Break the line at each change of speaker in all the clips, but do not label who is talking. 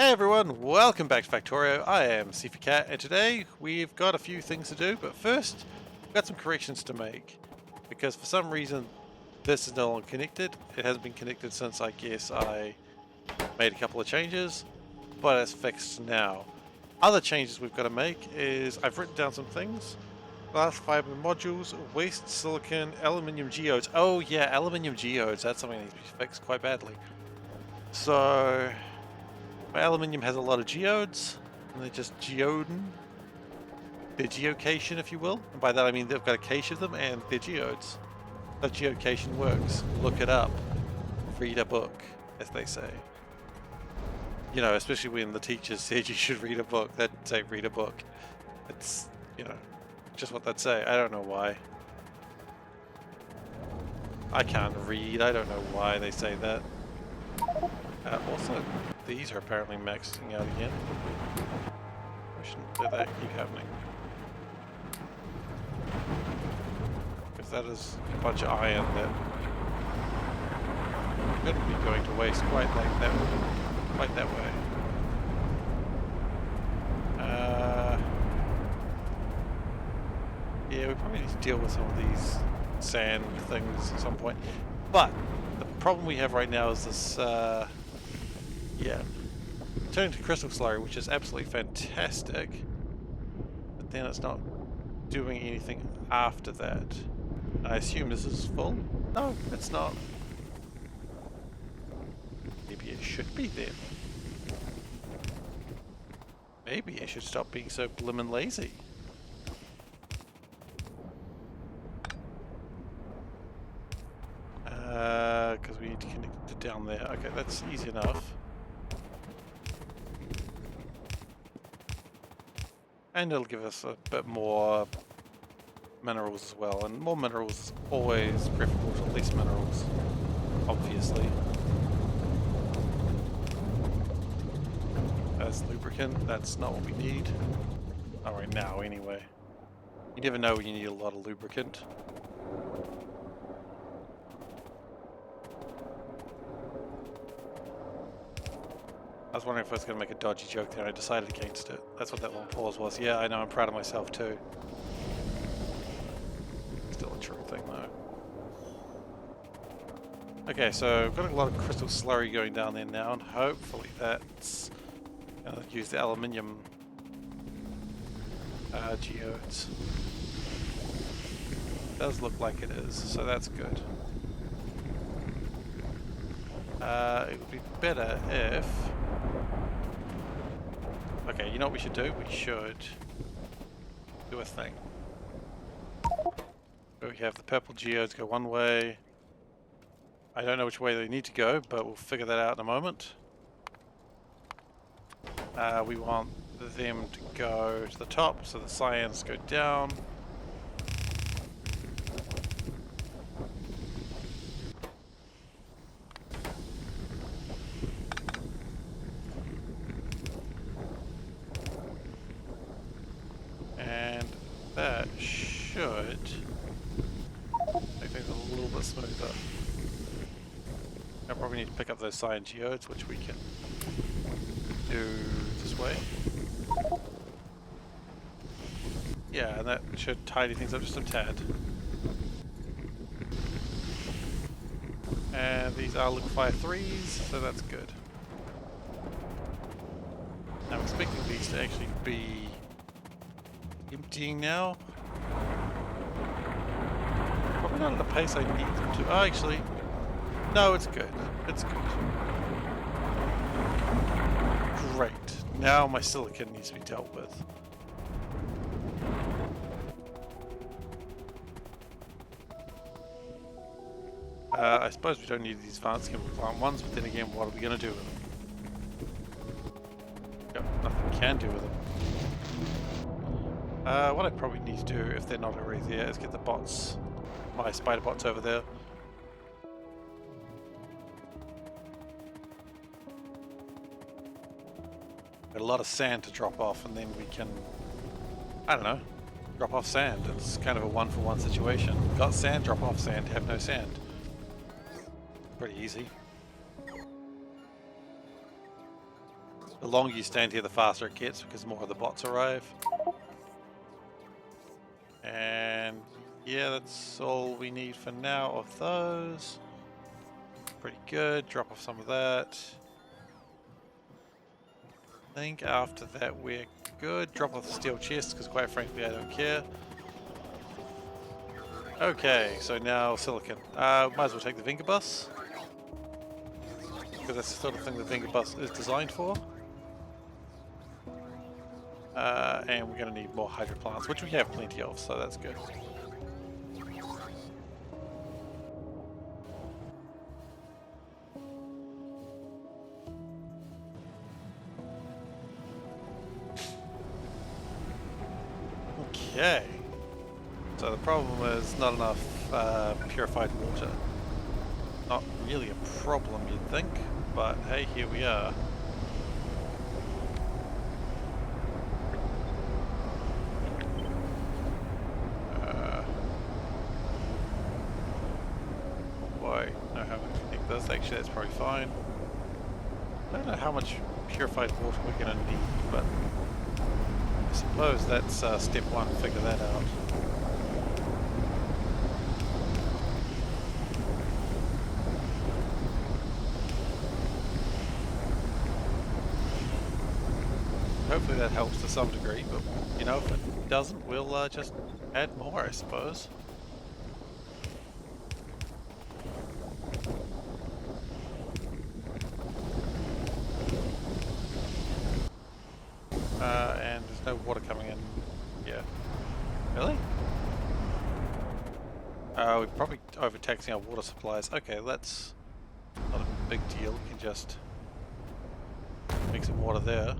Hey everyone, welcome back to Factorio. I am SeiferKatt, and today we've got a few things to do, but first, we've got some corrections to make. Because for some reason, this is no longer connected. It hasn't been connected since I guess I made a couple of changes, but it's fixed now. Other changes we've got to make is, I've written down some things. Glass fiber modules, waste silicon, aluminium geodes. Oh yeah, aluminium geodes, that's something that needs to be fixed quite badly. So, my aluminium has a lot of geodes, and they're just geoding. They're geocation, if you will. And by that I mean they've got a cache of them, and they're geodes. How geocation works. Look it up. Read a book, as they say. You know, especially when the teacher said you should read a book, they'd say read a book. It's, you know, just what they'd say. I don't know why. I can't read. I don't know why they say that. Also, these are apparently maxing out again. Why shouldn't let that keep happening? Because that is a bunch of iron that couldn't be going to waste quite like that, quite that way. Yeah, we probably need to deal with some of these sand things at some point. But the problem we have right now is this. Yeah, turning to crystal slurry, which is absolutely fantastic, but then it's not doing anything after that. I assume this is full? No, it's not. Maybe it should be then. Maybe I should stop being so blimmin' lazy. Because we need to connect it down there. Okay, that's easy enough. And it'll give us a bit more minerals as well, and more minerals is always preferable to less minerals, obviously. As lubricant, that's not what we need. Not right now, anyway. You never know when you need a lot of lubricant. I was wondering if I was going to make a dodgy joke there, and I decided against it. That's what that long pause was. Yeah, I know, I'm proud of myself too. Still a true thing though. Okay, so I've got a lot of crystal slurry going down there now, and hopefully that's going to use the aluminium geodes. It does look like it is, so that's good. It would be better if... Okay, you know what we should do? We should do a thing. So we have the purple geodes go one way. I don't know which way they need to go, but we'll figure that out in a moment. We want them to go to the top, so the cyans go down. And that should make things a little bit smoother. I probably need to pick up those cyan geodes, which we can do this way. Yeah, and that should tidy things up just a tad. And these are liquefy 3s, so that's good. I'm expecting these to actually be emptying now. Probably not at the pace I need them to. Oh, actually, no, it's good. It's good. Great. Now my silicon needs to be dealt with. I suppose we don't need these advanced chemical plant ones, but then again, what are we going to do with them? Got nothing we can do with them. What I probably need to do, if they're not already there, is get the bots, my spider bots over there. Got a lot of sand to drop off, and then we can, I don't know, drop off sand. It's kind of a one-for-one situation. Got sand, drop off sand, have no sand. Pretty easy. The longer you stand here, the faster it gets because more of the bots arrive. And yeah, that's all we need for now of those. Pretty good. Drop off some of that. I think after that we're good. Drop off the steel chest because quite frankly I don't care. Okay, so now silicon. Might as well take the Vinger bus. Because that's the sort of thing the Vinger bus is designed for. And we're going to need more hydro plants, which we have plenty of, so that's good. Okay. So the problem is not enough purified water. Not really a problem, you'd think, but hey, here we are. Boy, know how we connect this. Actually, that's probably fine. I don't know how much purified water we're going to need, but I suppose that's step one, figure that out. Hopefully that helps to some degree, but you know, if it doesn't, we'll just add more, I suppose. And there's no water coming in. Yeah. Really? We're probably overtaxing our water supplies. Okay, that's not a big deal. We can just make some water there.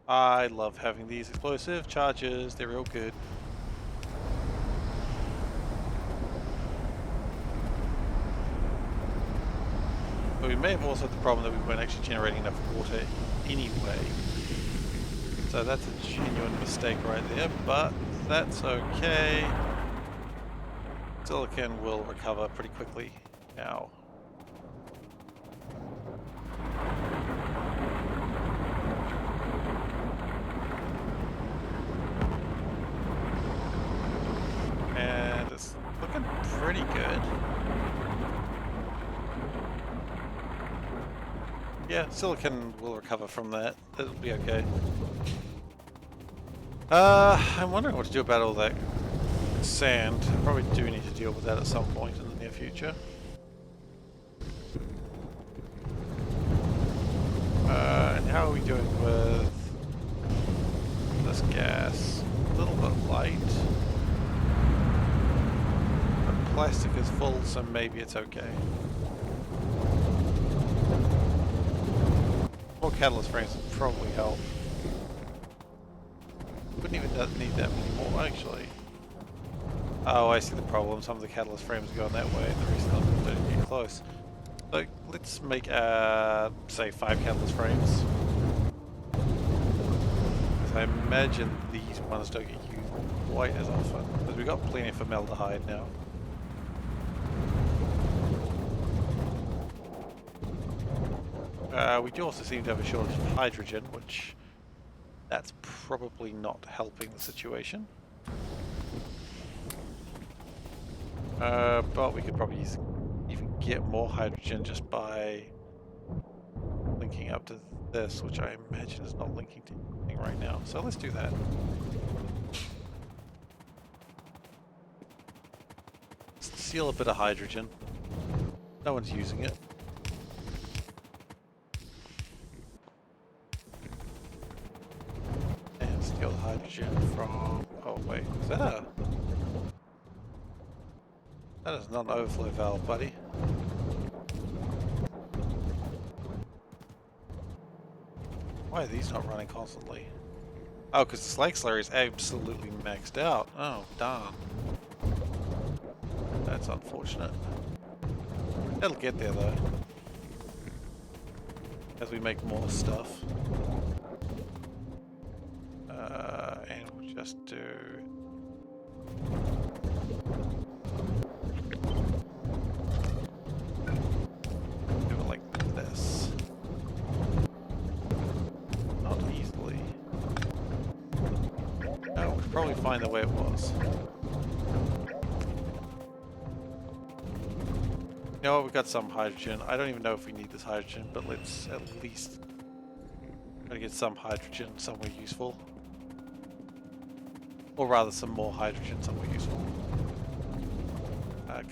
I love having these explosive charges. They're real good. But we may have also had the problem that we weren't actually generating enough water anyway. So that's a genuine mistake right there, but that's okay. Silicon will recover pretty quickly now. And it's looking pretty good. Yeah, silicon will recover from that. It'll be okay. I'm wondering what to do about all that sand. I probably do need to deal with that at some point in the near future. And how are we doing with this gas? A little bit light. The plastic is full, so maybe it's okay. More catalyst frames would probably help. Wouldn't even need that many more, actually. Oh, I see the problem. Some of the catalyst frames are going that way, and the rest of them don't get close. So let's make, say, 5 catalyst frames. Because I imagine these ones don't get used quite as often. Because we've got plenty of formaldehyde now. We do also seem to have a shortage of hydrogen, which that's probably not helping the situation. But we could probably even get more hydrogen just by linking up to this, which I imagine is not linking to anything right now. So let's do that. Steal a bit of hydrogen. No one's using it. And steal hydrogen from... Oh wait, is that a... That is not an overflow valve, buddy. Why are these not running constantly? Oh, because the slag slurry is absolutely maxed out. Oh, darn. That's unfortunate. It'll get there, though. As we make more stuff. And we'll just do... probably find the way it was. You know what, we've got some hydrogen. I don't even know if we need this hydrogen, but let's at least try to get some hydrogen somewhere useful. Or rather, some more hydrogen somewhere useful.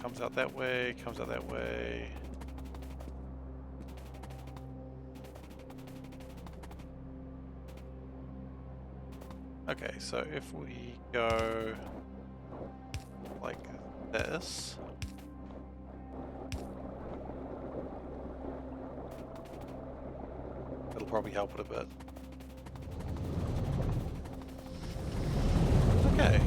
Comes out that way, comes out that way. Okay, so if we go like this. It'll probably help it a bit. Okay.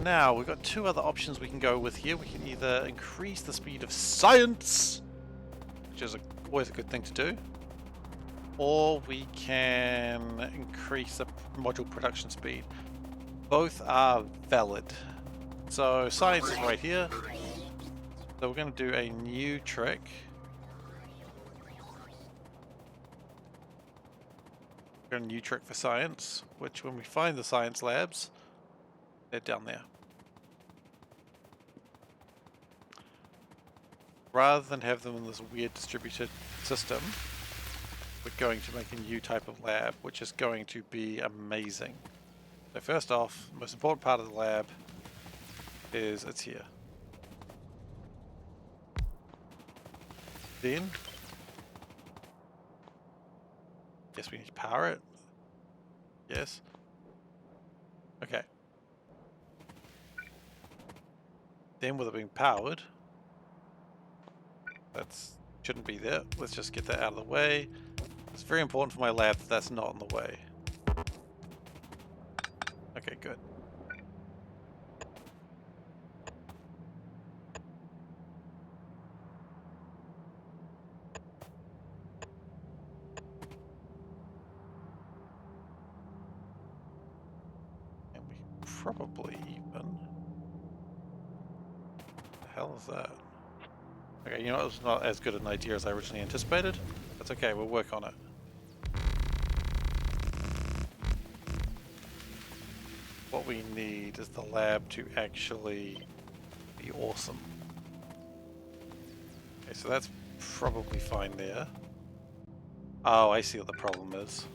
Now we've got two other options we can go with here. We can either increase the speed of science, which is always a good thing to do, or we can increase the module production speed. Both are valid. So science is right here. So we're going to do a new trick. A new trick for science, which when we find the science labs, they're down there. Rather than have them in this weird distributed system, we're going to make a new type of lab, which is going to be amazing. So first off, the most important part of the lab is it's here. Then, yes, we need to power it. Yes. Okay. Then with it being powered, that's shouldn't be there. Let's just get that out of the way. It's very important for my lab that that's not in the way. Okay, good. And we probably even... What the hell is that? Okay, you know, it was not as good an idea as I originally anticipated. That's okay, we'll work on it. What we need is the lab to actually be awesome. Okay, so that's probably fine there. Oh, I see what the problem is.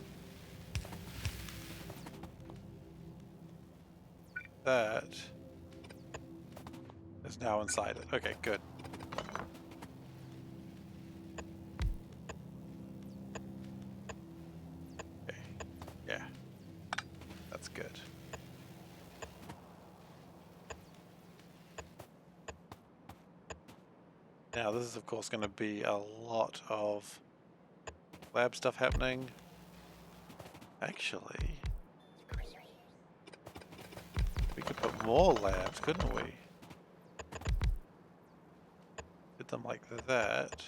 That is now inside it. Okay, good. Okay, yeah, that's good. Now this is of course going to be a lot of lab stuff happening. Actually, we could put more labs, couldn't we? Did them like that.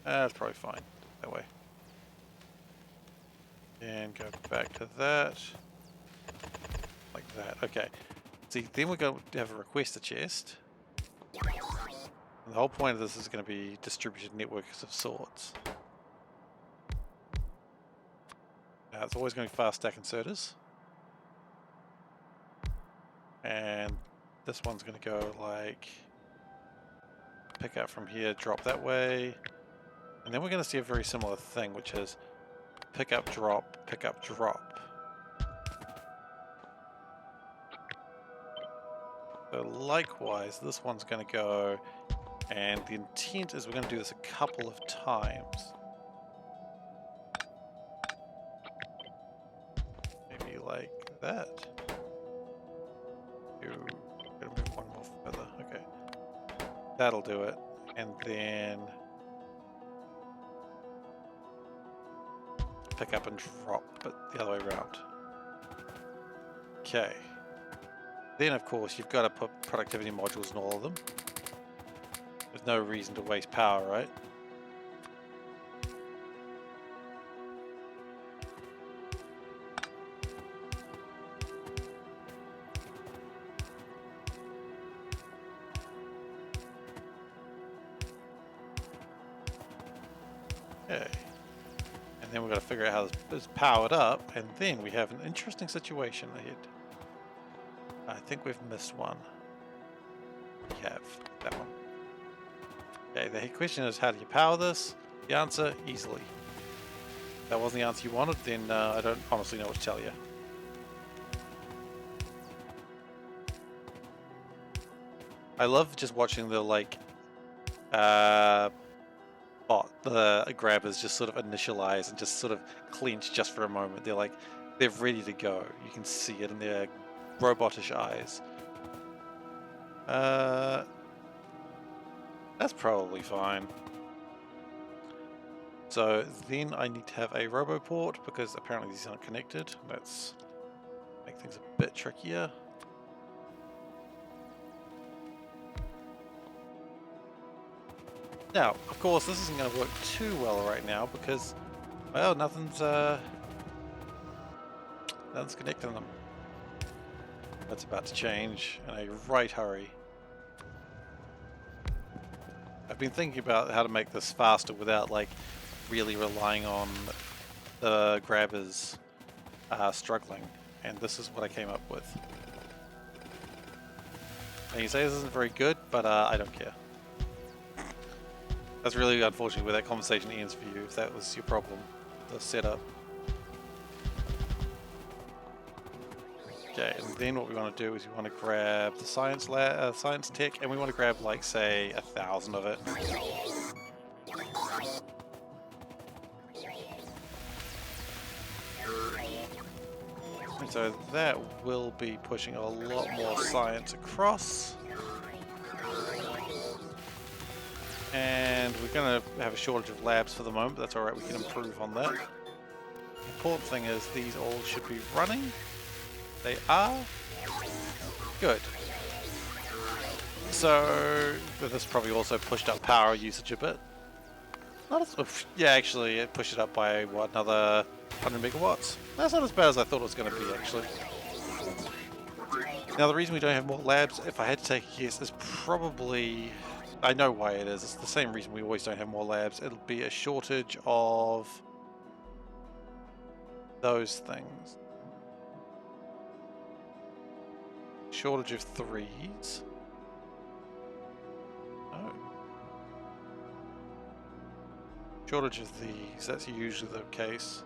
That's probably fine that way. And go back to that. Like that. Okay. See, then we're going to have a requester chest. And the whole point of this is going to be distributed networks of sorts. Now it's always going to be fast stack inserters. And this one's going to go like pick up from here, drop that way. And then we're going to see a very similar thing, which is pick up, drop, pick up, drop. So likewise, this one's going to go, and the intent is we're going to do this a couple of times. Maybe like that. Going to move one more further. Okay, that'll do it, and then pick up and drop, but the other way around. Okay. Then, of course, you've got to put productivity modules in all of them. There's no reason to waste power, right? Okay. And then we've got to figure out how this is powered up, and then we have an interesting situation ahead. I think we've missed one. We have that one. Okay, the question is, how do you power this? The answer, easily. If that wasn't the answer you wanted, then I don't honestly know what to tell you. I love just watching the the grabbers just sort of initialize and just sort of clench just for a moment. They're ready to go. You can see it in their robotish eyes. That's probably fine. So then I need to have a roboport because apparently these aren't connected. Let's make things a bit trickier. Now, of course, this isn't going to work too well right now because, well, nothing's connecting them. That's about to change in a right hurry. I've been thinking about how to make this faster without really relying on the grabbers struggling, and this is what I came up with. And you say this isn't very good, but I don't care. That's really unfortunate where that conversation ends for you, if that was your problem, the setup. Okay, and then what we want to do is we want to grab the science tech, and we want to grab say 1,000 of it. And so that will be pushing a lot more science across. And we're going to have a shortage of labs for the moment, but that's alright, we can improve on that. The important thing is these all should be running. They are. Good. So this probably also pushed up power usage a bit. Not as, yeah, actually it pushed it up by what, another 100 megawatts? That's not as bad as I thought it was going to be, actually. Now the reason we don't have more labs, if I had to take a guess, is probably, I know why it is. It's the same reason we always don't have more labs. It'll be a shortage of those things. Shortage of threes. Oh. Shortage of these. That's usually the case.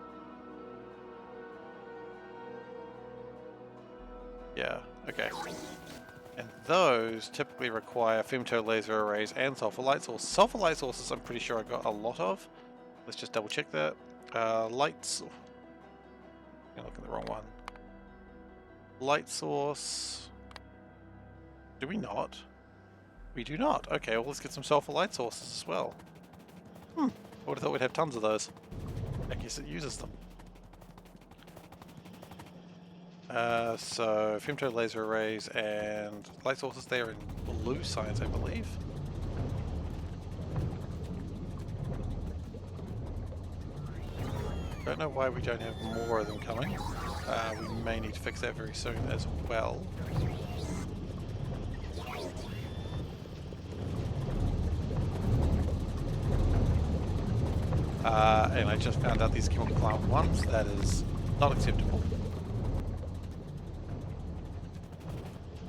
Yeah, okay. And those typically require femto laser arrays and sulfur light sources. Sulfur light sources I'm pretty sure I got a lot of. Let's just double check that. Lights. I'm looking at the wrong one. Light source. Do we not? We do not. Okay, well let's get some sulfur light sources as well. I would have thought we'd have tons of those. I guess it uses them. So femto laser arrays and light sources there in blue science, I believe. Don't know why we don't have more of them coming. We may need to fix that very soon as well. And I just found out these chemical plant ones. That is not acceptable.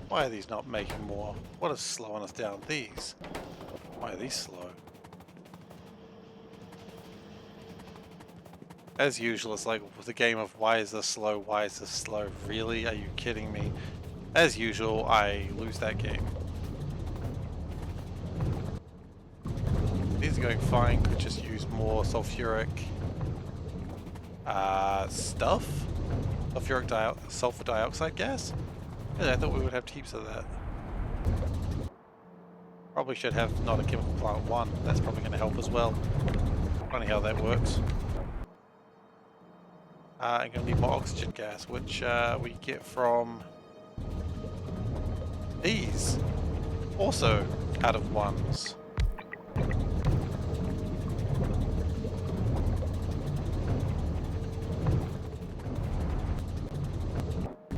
Why are these not making more? What is slowing us down? These. Why are these slow? As usual, it's like with the game of why is this slow? Why is this slow? Really? Are you kidding me? As usual, I lose that game. These are going fine. Could just use more sulfuric stuff. Sulfur dioxide gas. Yeah, I thought we would have heaps of that. Probably should have not a chemical plant one. That's probably going to help as well. Funny how that works. I'm going to need more oxygen gas, which we get from these. Also out of ones.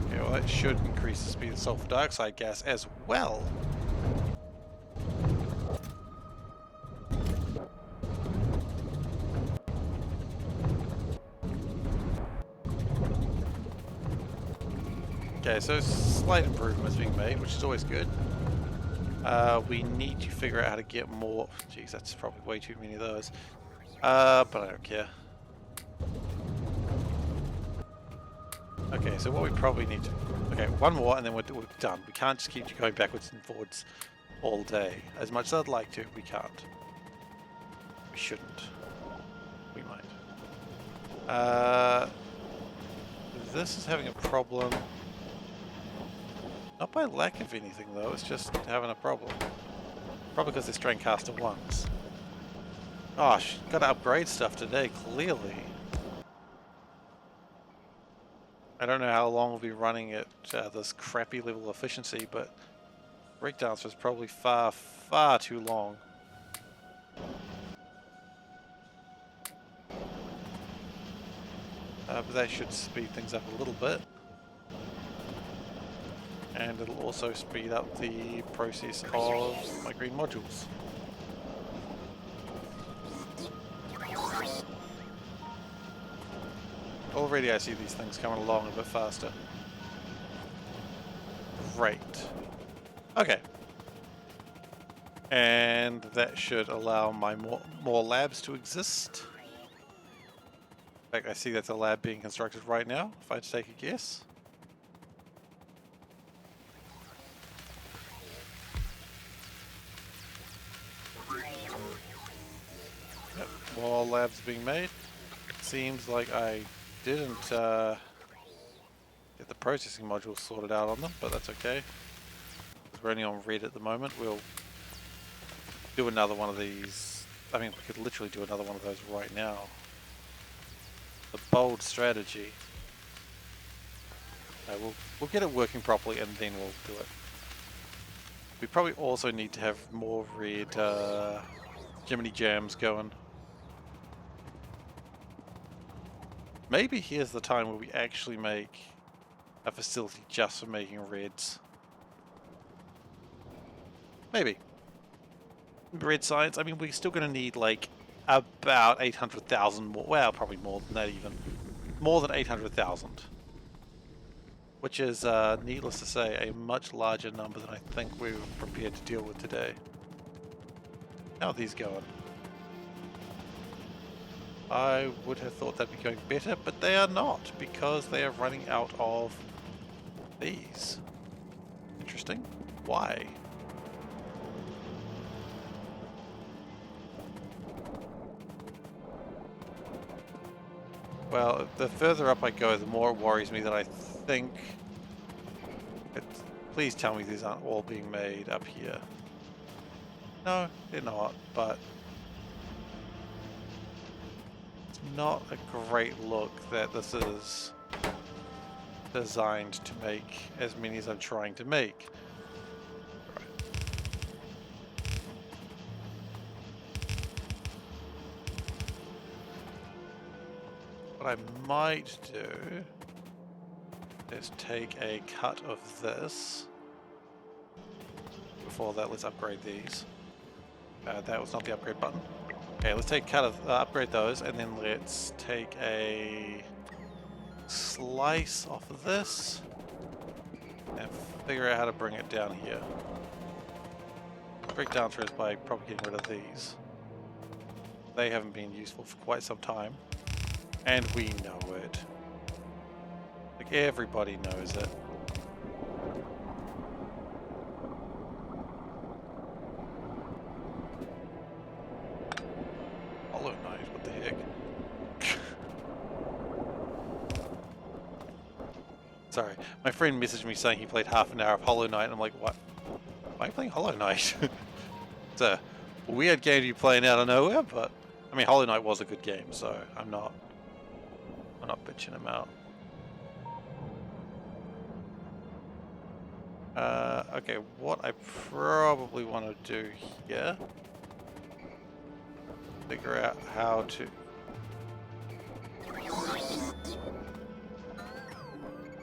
Okay, well that should increase the speed of sulfur dioxide gas as well. Okay, so slight improvements being made, which is always good. We need to figure out how to get more. Jeez, that's probably way too many of those. But I don't care. Okay, so what we probably need to... Okay, one more and then we're done. We can't just keep going backwards and forwards all day. As much as I'd like to, we can't. We shouldn't. We might. This is having a problem. Not by lack of anything though, it's just having a problem. Probably because they're Straincaster 1s. Gosh, gotta upgrade stuff today, clearly. I don't know how long we'll be running at this crappy level of efficiency, but breakdowns was probably far, far too long. But that should speed things up a little bit. And it'll also speed up the process of my green modules. Already I see these things coming along a bit faster. Great. Okay. And that should allow my more labs to exist. In fact, I see that's a lab being constructed right now, if I had to take a guess. Yep, more labs being made. Seems like I didn't get the processing modules sorted out on them, but that's okay. We're only on red at the moment. We'll do another one of these. I mean, we could literally do another one of those right now. The bold strategy. We'll get it working properly and then we'll do it. We probably also need to have more red Jiminy Jams going. Maybe here's the time where we actually make a facility just for making reds. Maybe. Red science, I mean, we're still going to need like about 800,000 more. Well, probably more than that even. More than 800,000. Which is, needless to say, a much larger number than I think we were prepared to deal with today. How are these going? I would have thought they'd be going better, but they are not, because they are running out of these. Interesting. Why? Well, the further up I go, the more it worries me that I think... Please tell me these aren't all being made up here. No, they're not, but... It's not a great look that this is designed to make as many as I'm trying to make. What I might do is take a cut of this. Before that, let's upgrade these. That was not the upgrade button. Okay, let's take a cut of upgrade those, and then let's take a slice off of this and figure out how to bring it down here. Break down through by probably getting rid of these. They haven't been useful for quite some time. And we know it. Like, everybody knows it. Hollow Knight, what the heck? Sorry, my friend messaged me saying he played half an hour of Hollow Knight, and I'm like, what? Why are you playing Hollow Knight? It's a weird game to be playing out of nowhere, but... I mean, Hollow Knight was a good game, so I'm not bitching him out. Okay, what I probably want to do here, figure out how to...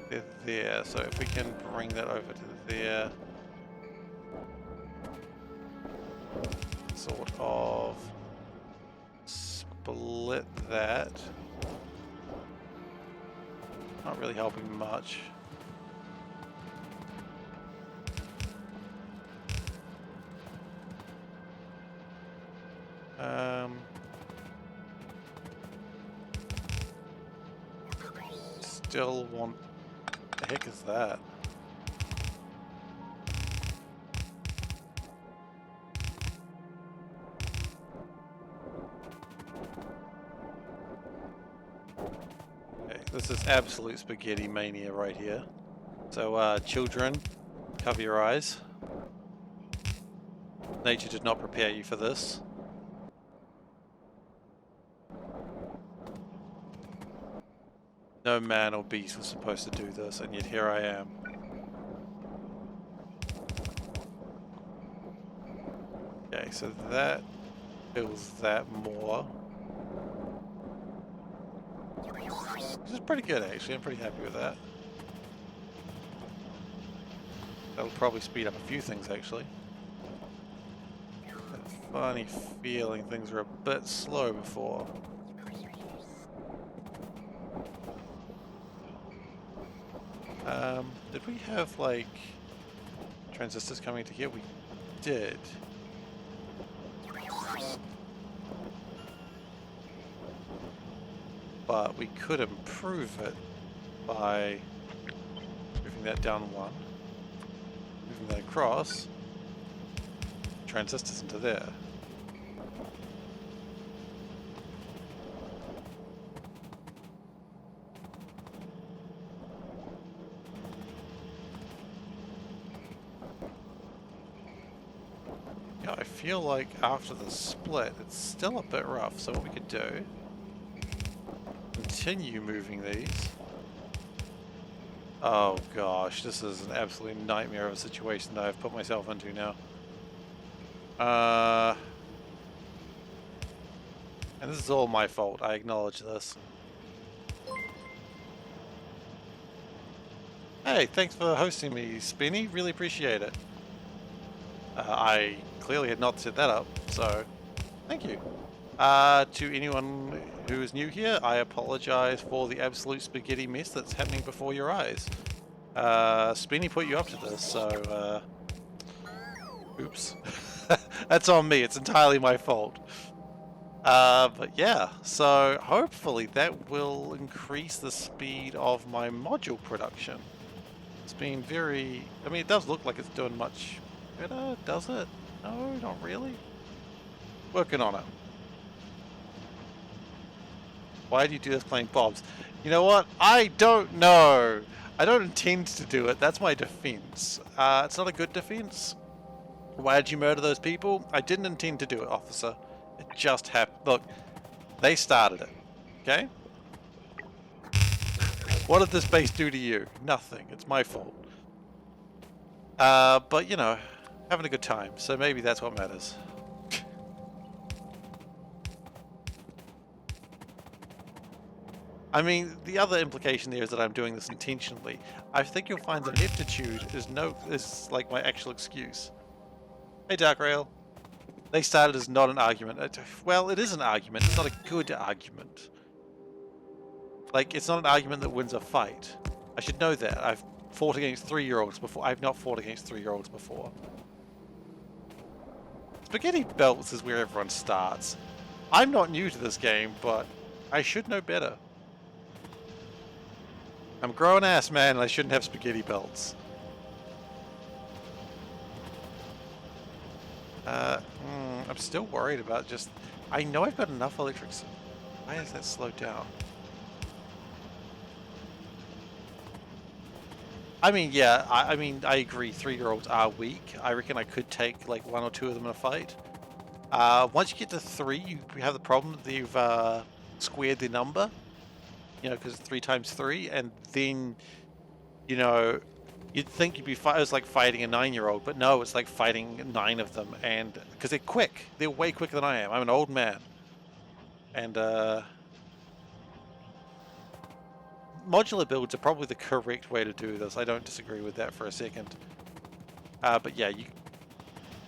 They're there, so if we can bring that over to there, sort of split that. Not really helping much. Still want... The heck is that? Okay, this is absolute spaghetti mania right here. So, children, cover your eyes. Nature did not prepare you for this. No man or beast was supposed to do this, and yet here I am. Okay, so that fills that more. This is pretty good, actually. I'm pretty happy with that. That'll probably speed up a few things, actually. A funny feeling things were a bit slow before. Did we have, like, transistors coming to here? We did. But we could improve it by moving that down one, moving that across, transistors into there. Yeah, I feel like after the split, it's still a bit rough, so what we could do, continue moving these. Oh gosh, this is an absolute nightmare of a situation that I've put myself into now. And this is all my fault, I acknowledge this. Hey, thanks for hosting me, Spinny, really appreciate it. I clearly had not set that up, so thank you. To anyone who is new here, I apologize for the absolute spaghetti mess that's happening before your eyes. Spinny put you up to this, so, oops. That's on me, it's entirely my fault. But yeah, so hopefully that will increase the speed of my module production. It's been very... I mean, it does look like it's doing much better, does it? No, not really. Working on it. Why do you do this playing Bobs? You know what? I don't know. I don't intend to do it. That's my defense. It's not a good defense. Why did you murder those people? I didn't intend to do it, officer. It just happened. Look, they started it. Okay? What did this base do to you? Nothing. It's my fault. But, you know, having a good time. So maybe that's what matters. I mean, the other implication there is that I'm doing this intentionally. I think you'll find that ineptitude is like my actual excuse. Hey, Dark Rail. They started as not an argument. Well, it is an argument. It's not a good argument. Like, it's not an argument that wins a fight. I should know that. I've fought against 3-year-olds before. I've not fought against 3-year-olds before. Spaghetti belts is where everyone starts. I'm not new to this game, but I should know better. I'm a grown ass man and I shouldn't have spaghetti belts. I'm still worried about just... I know I've got enough electrics. Why is that slowed down? I mean, yeah, I mean, I agree 3-year-olds are weak. I reckon I could take like 1 or 2 of them in a fight. Once you get to 3, you have the problem that you've squared the number. You know, because 3 times 3, and then, you know, you'd think you'd be it was like fighting a 9-year-old, but no, it's like fighting 9 of them, and because they're quick, they're way quicker than I am. I'm an old man, and modular builds are probably the correct way to do this. I don't disagree with that for a second. But yeah,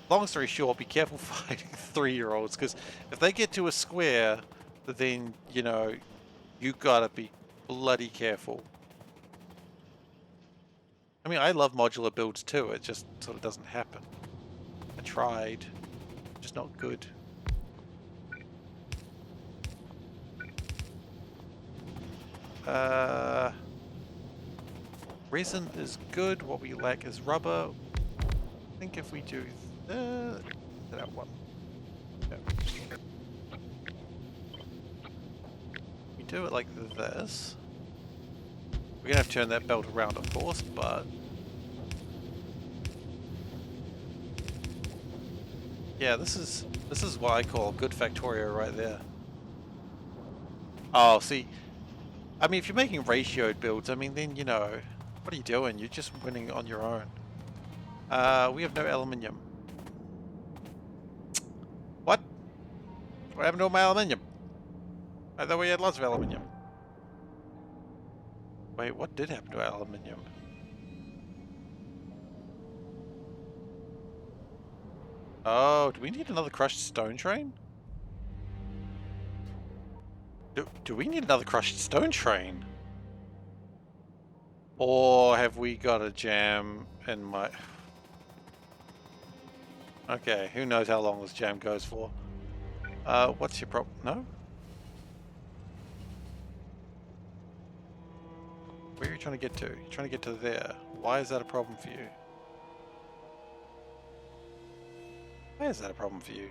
long story short, be careful fighting 3-year-olds, because if they get to a square, then, you know, you gotta be bloody careful. I mean, I love modular builds too, it just sort of doesn't happen. I tried, just not good. Resin is good. What we lack is rubber. I think if we do that one. Yeah. We do it like this. We're gonna have to turn that belt around, of course, but yeah, this is what I call good Factorio right there. Oh, see, I mean, if you're making ratioed builds, I mean, then, you know, what are you doing? You're just winning on your own. We have no aluminium. What? What happened to all my aluminium? I thought we had lots of aluminium. Wait, what did happen to our aluminium? Oh, do we need another crushed stone train? Do we need another crushed stone train? Or have we got a jam in my... Okay, who knows how long this jam goes for. What's your problem? No? Where are you trying to get to? You're trying to get to there. Why is that a problem for you? Why is that a problem for you?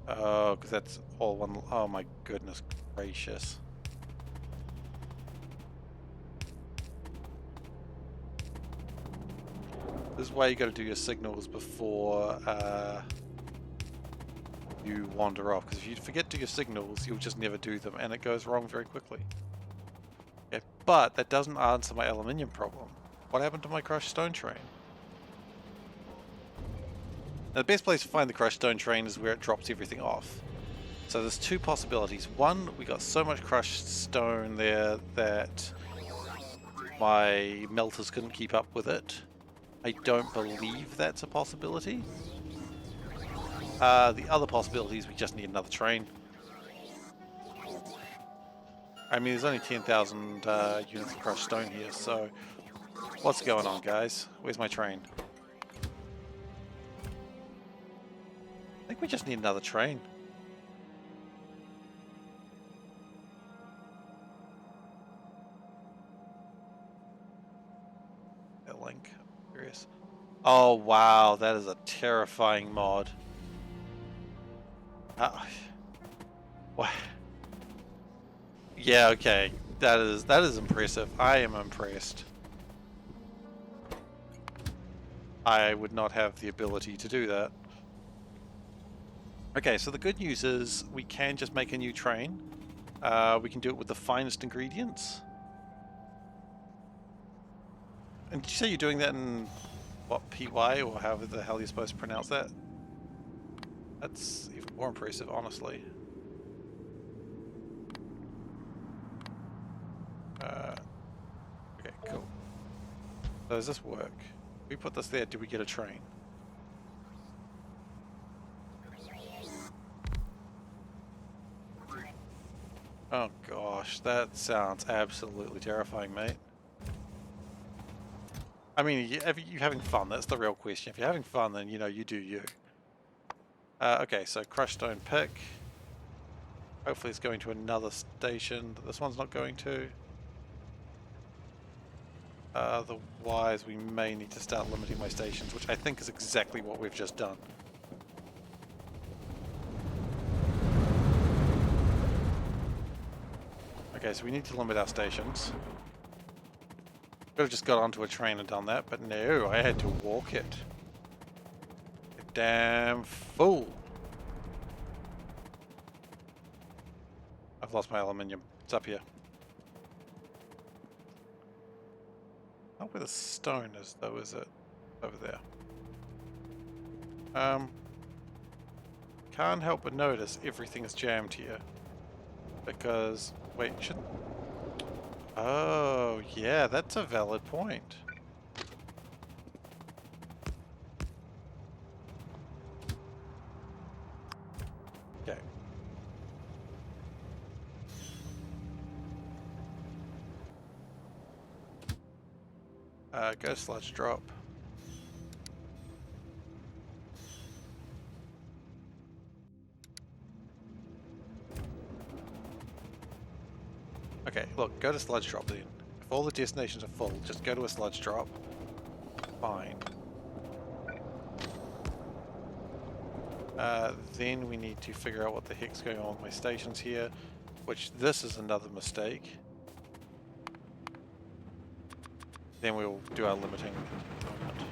Oh, because that's all one... Oh my goodness gracious. This is why you got to do your signals before you wander off. Because if you forget to do your signals, you'll just never do them, and it goes wrong very quickly. Okay, but that doesn't answer my aluminium problem. What happened to my crushed stone train? Now, the best place to find the crushed stone train is where it drops everything off. So there's two possibilities. One, we got so much crushed stone there that my melters couldn't keep up with it. I don't believe that's a possibility. The other possibility is we just need another train. I mean, there's only 10,000 units of crushed stone here, so what's going on, guys? Where's my train? I think we just need another train. That link, I'm curious. Oh wow, that is a terrifying mod. What? Yeah, okay. That is impressive. I am impressed. I would not have the ability to do that. Okay, so the good news is we can just make a new train. We can do it with the finest ingredients. And did you say you're doing that in, what, PY, or however the hell you're supposed to pronounce that? That's even more impressive, honestly. Okay, cool. So does this work? If we put this there, do we get a train? Oh gosh, that sounds absolutely terrifying, mate. I mean, if you're having fun, that's the real question. If you're having fun, then, you know, you do you. Okay, so crushed stone pick. Hopefully it's going to another station that this one's not going to. Otherwise, we may need to start limiting my stations, which I think is exactly what we've just done. Okay, so we need to limit our stations. Could have just got onto a train and done that, but no, I had to walk it. You damn fool. I've lost my aluminium. It's up here. Not where the stone is, though, is it? Over there. Can't help but notice everything is jammed here. Because, wait, should... Oh, yeah, that's a valid point. Okay. Go sludge drop. Look, go to sludge drop then. If all the destinations are full, just go to a sludge drop. Fine. Then we need to figure out what the heck's going on with my stations here, which this is another mistake. Then we'll do our limiting in a moment.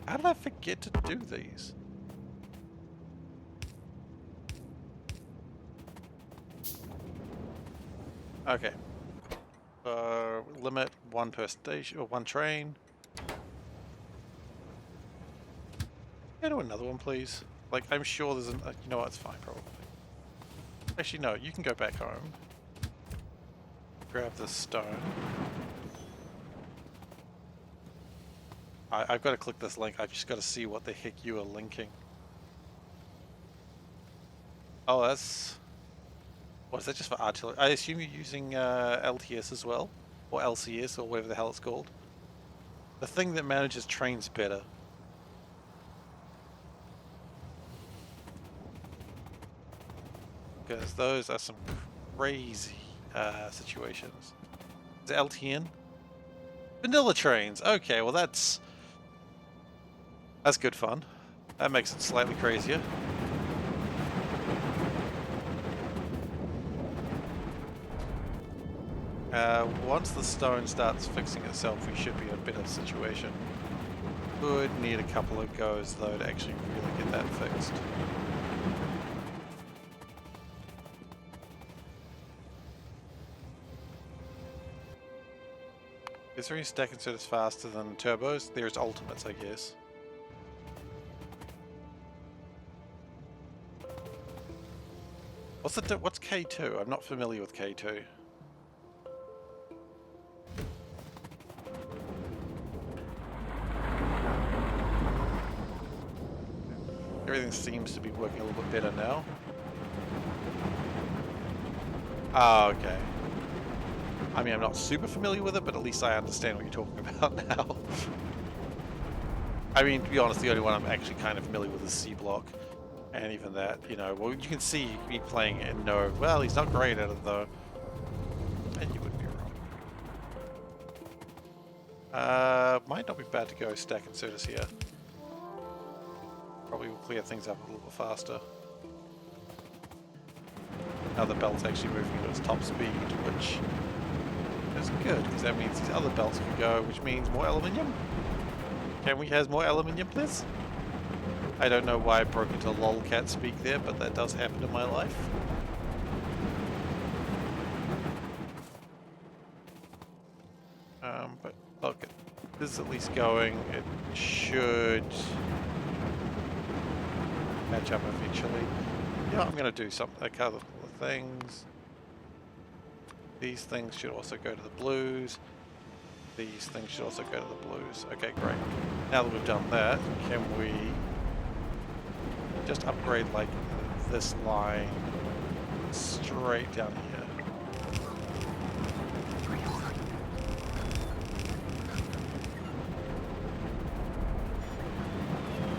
How did I forget to do these? Okay. Limit one per station or one train. Go to another one, please. Like, I'm sure there's an. You know what? It's fine, probably. Actually, no. You can go back home. Grab this stone. I've got to click this link. I've just got to see what the heck you are linking. Oh, that's. What is that? Just for artillery? I assume you're using LTS as well, or LCS, or whatever the hell it's called. The thing that manages trains better. Because those are some crazy situations. Is it LTN? Vanilla trains. Okay, well that's good fun. That makes it slightly crazier. Once the stone starts fixing itself, we should be in a better situation. Would need a couple of goes though to actually really get that fixed. Is there any stack insert is faster than turbos? There's ultimates, I guess. What's K2? I'm not familiar with K2. Everything seems to be working a little bit better now. Ah, okay. I mean, I'm not super familiar with it, but at least I understand what you're talking about now. I mean, to be honest, the only one I'm actually kind of familiar with is SeaBlock. And even that, you know, well, you can see me playing it and know, well, he's not great at it though. And you would be wrong. Might not be bad to go stack inserters here. Probably will clear things up a little bit faster. Now the belt's actually moving at its top speed, which is good, because that means these other belts can go, which means more aluminium. Can we have more aluminium, please? I don't know why I broke into lolcat speak there, but that does happen in my life. But look, this is at least going. It should match up eventually. Yeah, I'm going to do a couple of things. These things should also go to the blues. These things should also go to the blues. Okay, great. Now that we've done that, can we just upgrade like this line straight down here?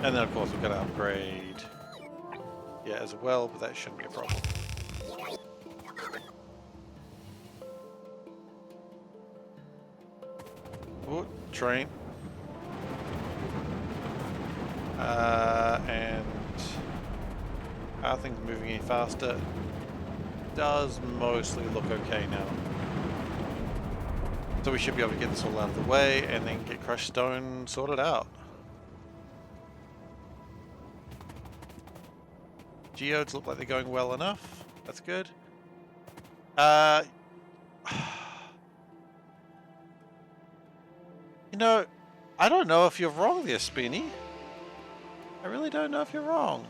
And then of course we're going to upgrade as well, but that shouldn't be a problem. Ooh, train. And are things moving any faster? Does mostly look okay now. So we should be able to get this all out of the way and then get crushed stone sorted out. Geodes look like they're going well enough. That's good. You know, I don't know if you're wrong there, Spinny. I really don't know if you're wrong.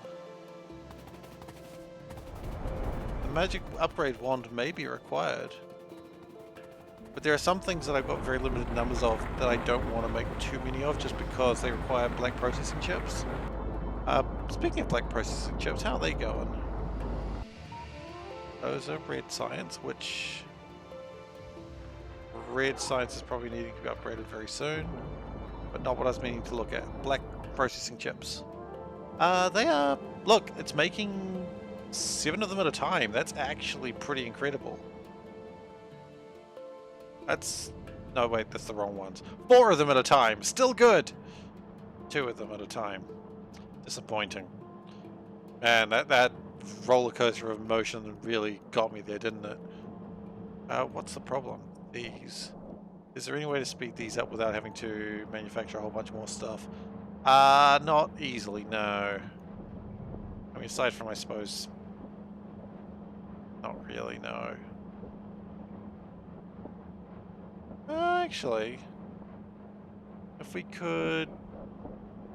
The magic upgrade wand may be required. But there are some things that I've got very limited numbers of that I don't want to make too many of just because they require black processing chips. Speaking of black processing chips, how are they going? Those are red science, which red science is probably needing to be upgraded very soon, but not what I was meaning to look at. Black processing chips. They are, look, it's making 7 of them at a time. That's actually pretty incredible. That's... No, wait, that's the wrong ones. 4 of them at a time. Still good. 2 of them at a time. Disappointing. Man, that roller coaster of emotion really got me there, didn't it? What's the problem? These. Is there any way to speed these up without having to manufacture a whole bunch more stuff? Not easily, no. I mean, aside from, I suppose... Not really, no. Actually, if we could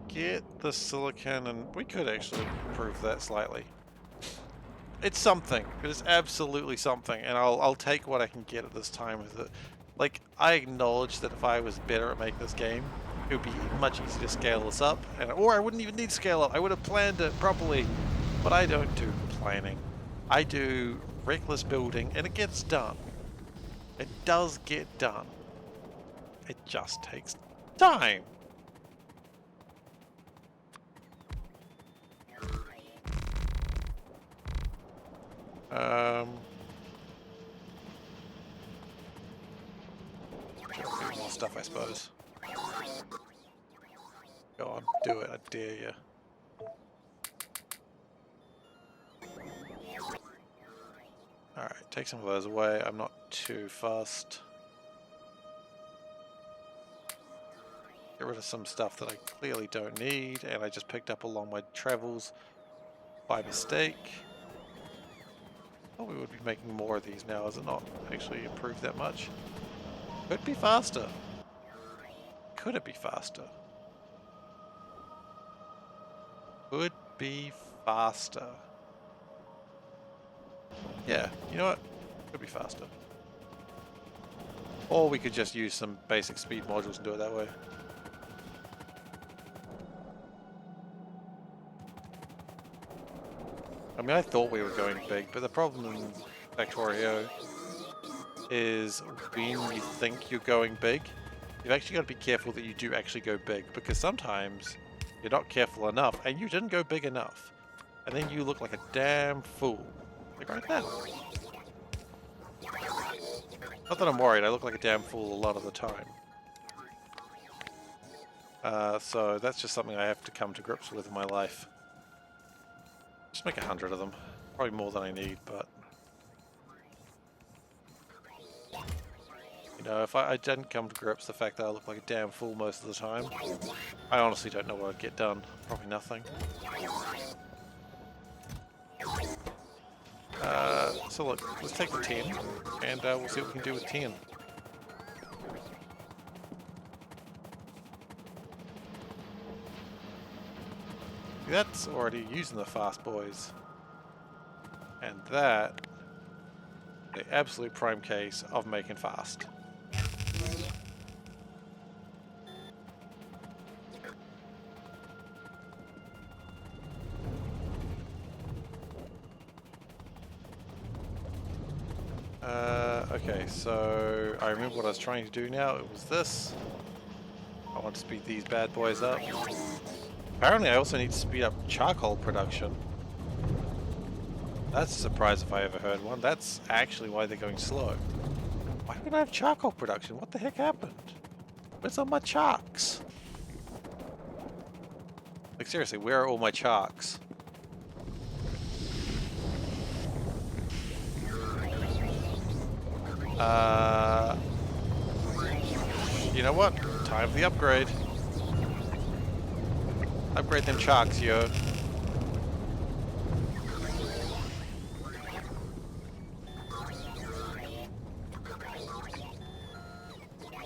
get the silicon, and we could actually improve that slightly. It's something. It is absolutely something, and I'll take what I can get at this time with it. Like, I acknowledge that if I was better at making this game, it would be much easier to scale this up, or I wouldn't even need to scale up. I would have planned it properly, but I don't do planning. I do reckless building, and it gets done. It does get done. It just takes time. More stuff, I suppose. Go on, do it, I dare you. Alright, take some of those away. I'm not too fussed. Get rid of some stuff that I clearly don't need, and I just picked up along my travels by mistake. Oh, we would be making more of these now, has it not actually improved that much? Could be faster. Could it be faster? Could be faster. Yeah, you know what? Could be faster. Or we could just use some basic speed modules and do it that way. I mean, I thought we were going big, but the problem in Factorio is when you think you're going big, you've actually got to be careful that you do actually go big, because sometimes you're not careful enough and you didn't go big enough. And then you look like a damn fool. Like right now. Not that I'm worried, I look like a damn fool a lot of the time. So that's just something I have to come to grips with in my life. Just make 100 of them. Probably more than I need, but... You know, if I didn't come to grips with the fact that I look like a damn fool most of the time, I honestly don't know what I'd get done. Probably nothing. So look, let's take the 10, and we'll see what we can do with 10. That's already using the fast boys. And that, the absolute prime case of making fast. Okay, so I remember what I was trying to do now. It was this. I want to speed these bad boys up. Apparently I also need to speed up charcoal production. That's a surprise if I ever heard one. That's actually why they're going slow. Why don't I have charcoal production? What the heck happened? Where's all my charks? Like seriously, where are all my charks? You know what? Time for the upgrade. Upgrade them charks, yo.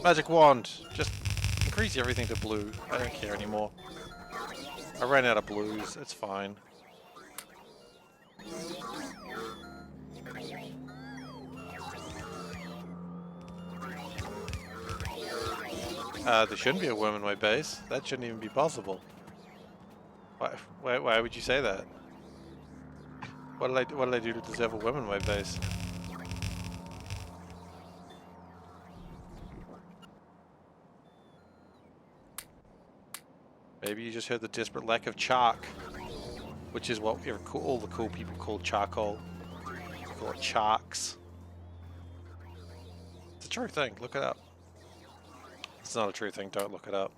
Magic wand. Just increase everything to blue. I don't care anymore. I ran out of blues. It's fine. There shouldn't be a worm in my base. That shouldn't even be possible. Why would you say that? What did I do to deserve a worm in my base? Maybe you just heard the desperate lack of chark, which is what all the cool people call charcoal. They call it charks. It's a true thing. Look it up. It's not a true thing. Don't look it up.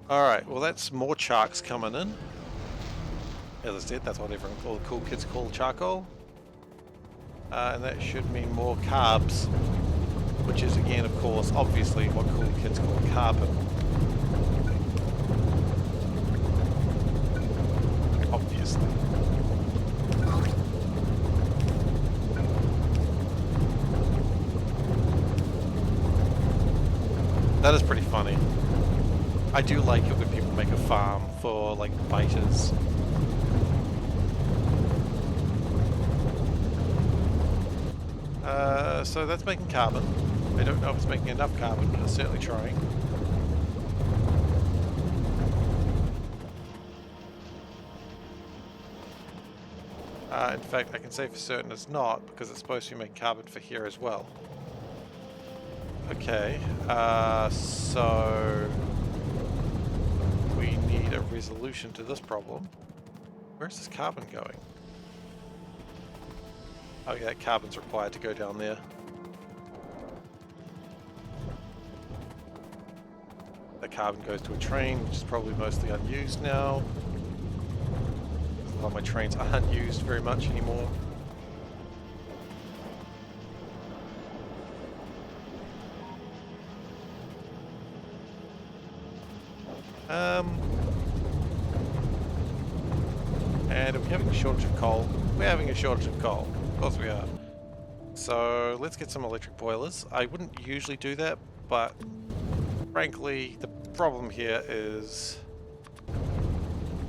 Alright, well that's more charks coming in. As I said, that's what all the cool kids call charcoal. And that should mean more carbs, which is again, of course, obviously what cool kids call carbon. Obviously. That is pretty funny. I do like it when people make a farm for, like, biters. So that's making carbon. I don't know if it's making enough carbon, but it's certainly trying. In fact, I can say for certain it's not, because it's supposed to be making carbon for here as well. Okay, so we need a resolution to this problem. Where's this carbon going? Oh yeah, that carbon's required to go down there. The carbon goes to a train, which is probably mostly unused now. A lot of my trains aren't used very much anymore. And are we having a shortage of coal? We're having a shortage of coal. Of course we are. So let's get some electric boilers. I wouldn't usually do that, but frankly, the problem here is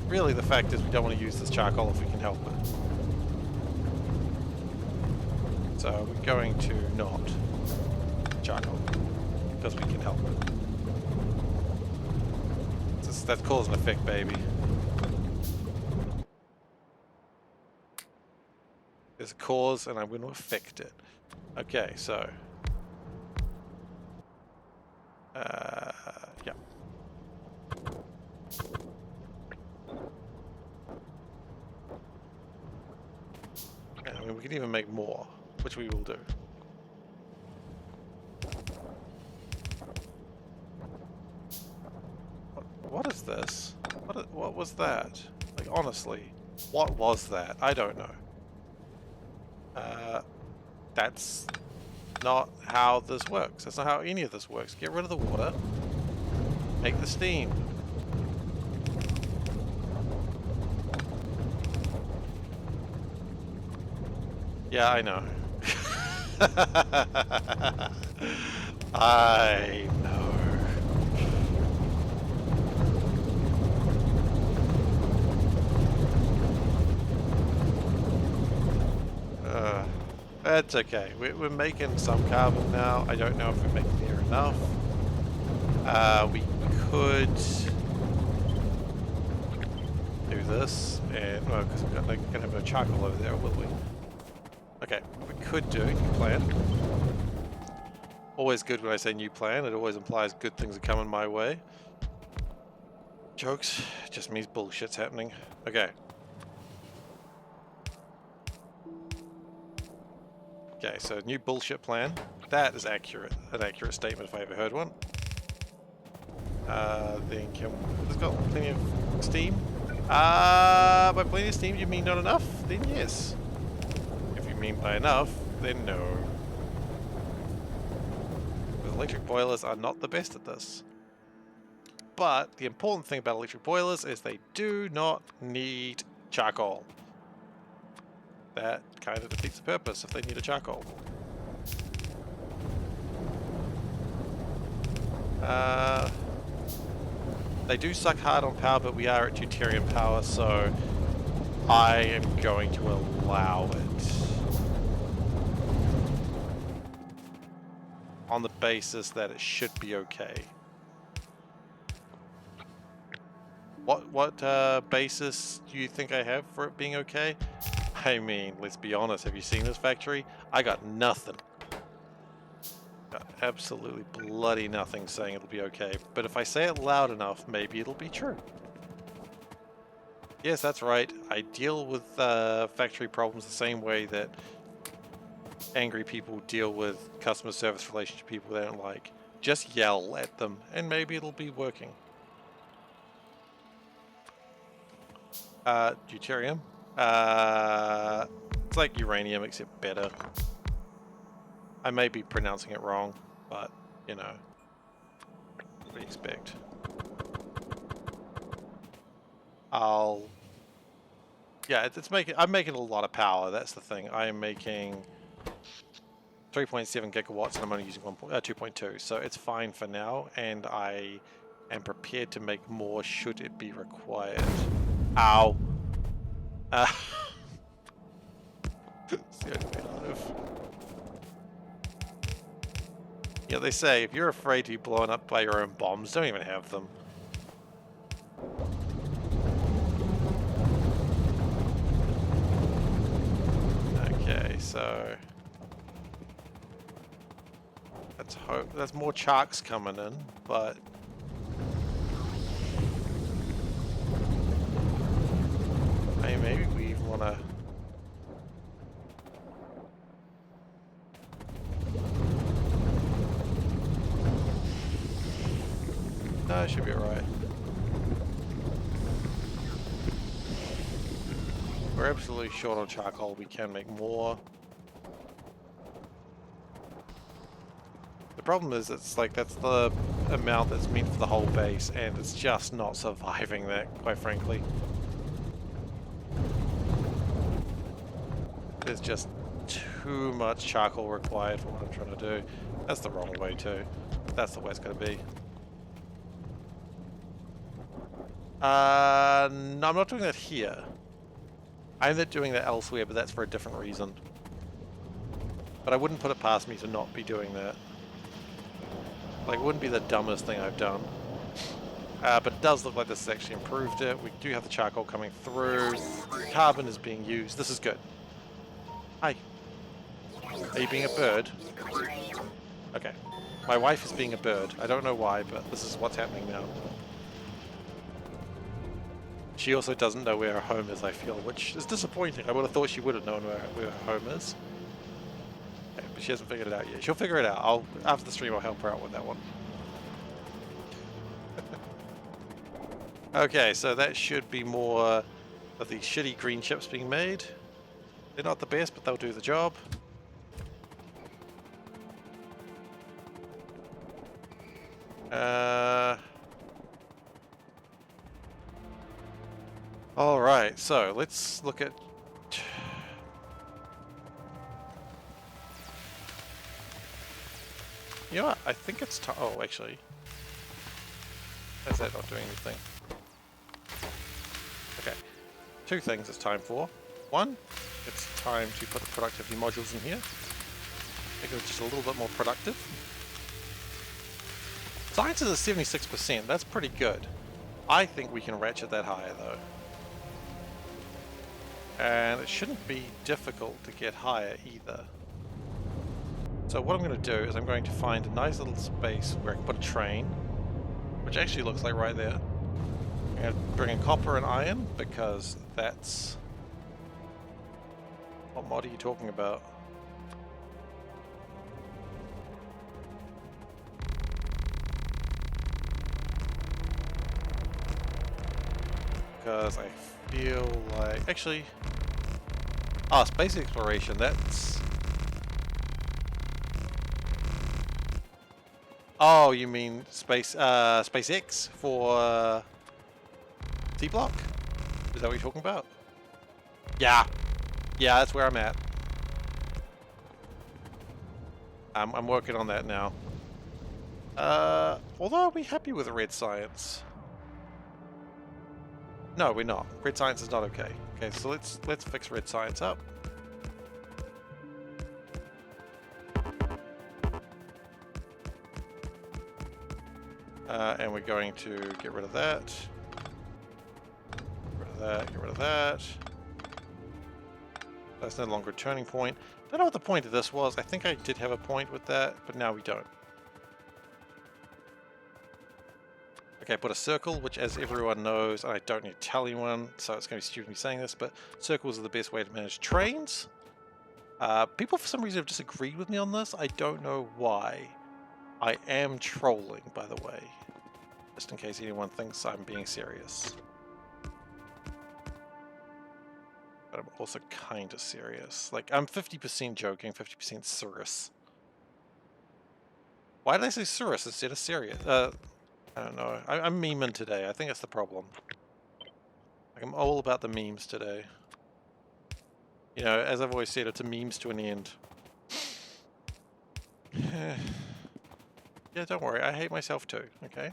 really the fact is we don't want to use this charcoal if we can help it. So we're going to not charcoal because we can help it. That's cause and effect, baby. There's a cause and I'm going to affect it. Okay, so yeah. I mean, we can even make more, which we will do. What is this? What was that? Like, honestly, what was that? I don't know. That's not how this works. That's not how any of this works. Get rid of the water. Make the steam. Yeah, I know. I know. That's okay. We're making some carbon now. I don't know if we're making near enough. We could do this, and well, because we're gonna have no charcoal over there, will we? Okay, what we could do, new plan. Always good when I say new plan. It always implies good things are coming my way. Jokes, just means bullshit's happening. Okay. Okay, so new bullshit plan. That is accurate. An accurate statement if I ever heard one. Then it's got plenty of steam. By plenty of steam you mean not enough? Then yes. If you mean by enough, then no. Because electric boilers are not the best at this. But the important thing about electric boilers is they do not need charcoal. That kind of defeats the purpose if they need a charcoal. They do suck hard on power, but we are at deuterium power, so I am going to allow it. On the basis that it should be okay. What basis do you think I have for it being okay? I mean, let's be honest, have you seen this factory? I got nothing. Got absolutely bloody nothing saying it'll be okay. But if I say it loud enough, maybe it'll be true. Yes, that's right. I deal with factory problems the same way that angry people deal with customer service relationship people they don't like. Just yell at them, and maybe it'll be working. Deuterium? It's like uranium, except better. I may be pronouncing it wrong, but, you know, what do you expect? Yeah, I'm making a lot of power, that's the thing. I am making 3.7 gigawatts and I'm only using 2.2, so it's fine for now, and I am prepared to make more should it be required. Ow. It's the only way to live. Yeah, they say if you're afraid to be blown up by your own bombs, don't even have them. Okay, so let's hope there's more sharks coming in, but hey, maybe we even want to. No, it should be alright. We're absolutely short on charcoal. We can make more. The problem is, it's like that's the amount that's meant for the whole base, and it's just not surviving that, quite frankly. There's just too much charcoal required for what I'm trying to do. That's the wrong way too. That's the way it's going to be. No, I'm not doing that here. I'm not doing that elsewhere, but that's for a different reason. But I wouldn't put it past me to not be doing that. Like, it wouldn't be the dumbest thing I've done. But it does look like this has actually improved it. We do have the charcoal coming through. Carbon is being used. This is good. Hi. Are you being a bird? Okay. My wife is being a bird. I don't know why, but this is what's happening now. She also doesn't know where her home is, I feel, which is disappointing. I would have thought she would have known where her home is. Okay, but she hasn't figured it out yet. She'll figure it out. After the stream, I'll help her out with that one. Okay, so that should be more of these shitty green chips being made. They're not the best, but they'll do the job. Alright, so let's look at... You know what? I think it's time... Oh, actually... Is that not doing anything? Okay. Two things it's time for. One, it's time to put the productivity modules in here. Make it just a little bit more productive. Science is at 76%. That's pretty good. I think we can ratchet that higher, though. And it shouldn't be difficult to get higher either. So what I'm going to do is I'm going to find a nice little space where I can put a train, which actually looks like right there. I'm going to bring in copper and iron because that's... What mod are you talking about? Because I feel like... Actually... Ah, space exploration, that's... Oh, you mean SpaceX for SeaBlock? Is that what you're talking about? Yeah. Yeah, that's where I'm at. I'm working on that now. Although, are we happy with red science? No, we're not. Red science is not okay. Okay, so let's fix red science up. And we're going to get rid of that. Get rid of that, get rid of that. That's no longer a turning point. Don't know what the point of this was. I think I did have a point with that, but now we don't. Okay, put a circle, which as everyone knows, and I don't need to tell anyone, so it's going to be stupid me saying this, but circles are the best way to manage trains. People for some reason have disagreed with me on this. I don't know why. I am trolling, by the way. Just in case anyone thinks I'm being serious. But I'm also kind of serious. Like, I'm 50% joking, 50% serious. Why did I say serious instead of serious? I don't know. I'm memeing today. I think that's the problem. Like, I'm all about the memes today. You know, as I've always said, it's a memes to an end. Yeah, don't worry. I hate myself too, okay?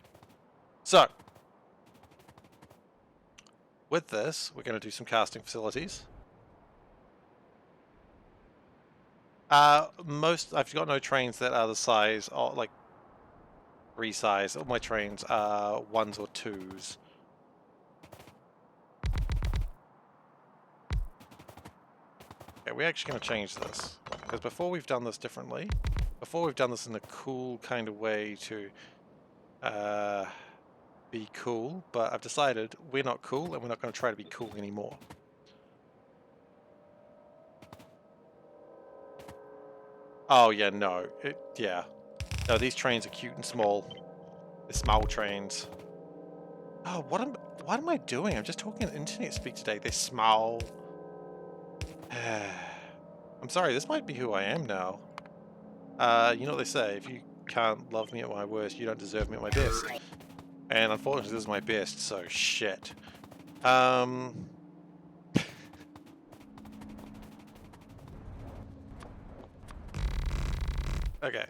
So, with this, we're going to do some casting facilities. I've got no trains that are the size, or like, resize. All my trains are 1s or 2s. Okay, we're actually going to change this. Because before we've done this differently, before we've done this in a cool kind of way to be cool, but I've decided we're not cool and we're not going to try to be cool anymore. Oh yeah, no. Yeah. No, these trains are cute and small. They're small trains. Oh, what am I doing? I'm just talking internet speak today. They're small. I'm sorry, this might be who I am now. You know what they say, if you can't love me at my worst, you don't deserve me at my best. And unfortunately, this is my best, so shit. Okay.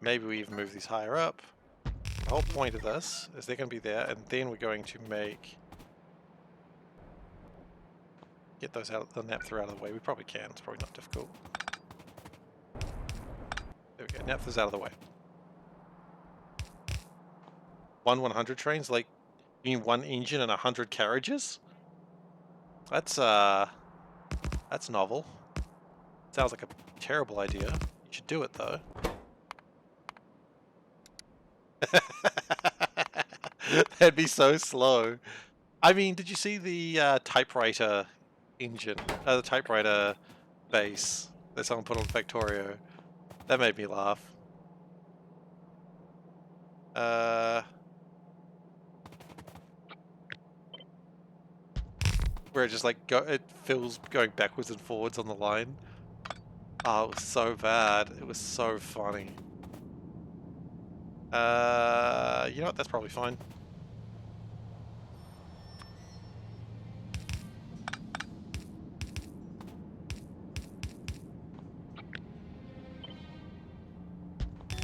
Maybe we even move these higher up. The whole point of this is they're going to be there, and then we're going to get those out, the naphtha out of the way. We probably can. It's probably not difficult. There we go. Naphtha's out of the way. 100 trains? Like, you mean one engine and 100 carriages? That's novel. Sounds like a terrible idea. You should do it, though. That'd be so slow. I mean, did you see the typewriter engine? The typewriter base that someone put on Factorio? That made me laugh. Where it just like it feels going backwards and forwards on the line. Oh, it was so bad. It was so funny. You know what? That's probably fine.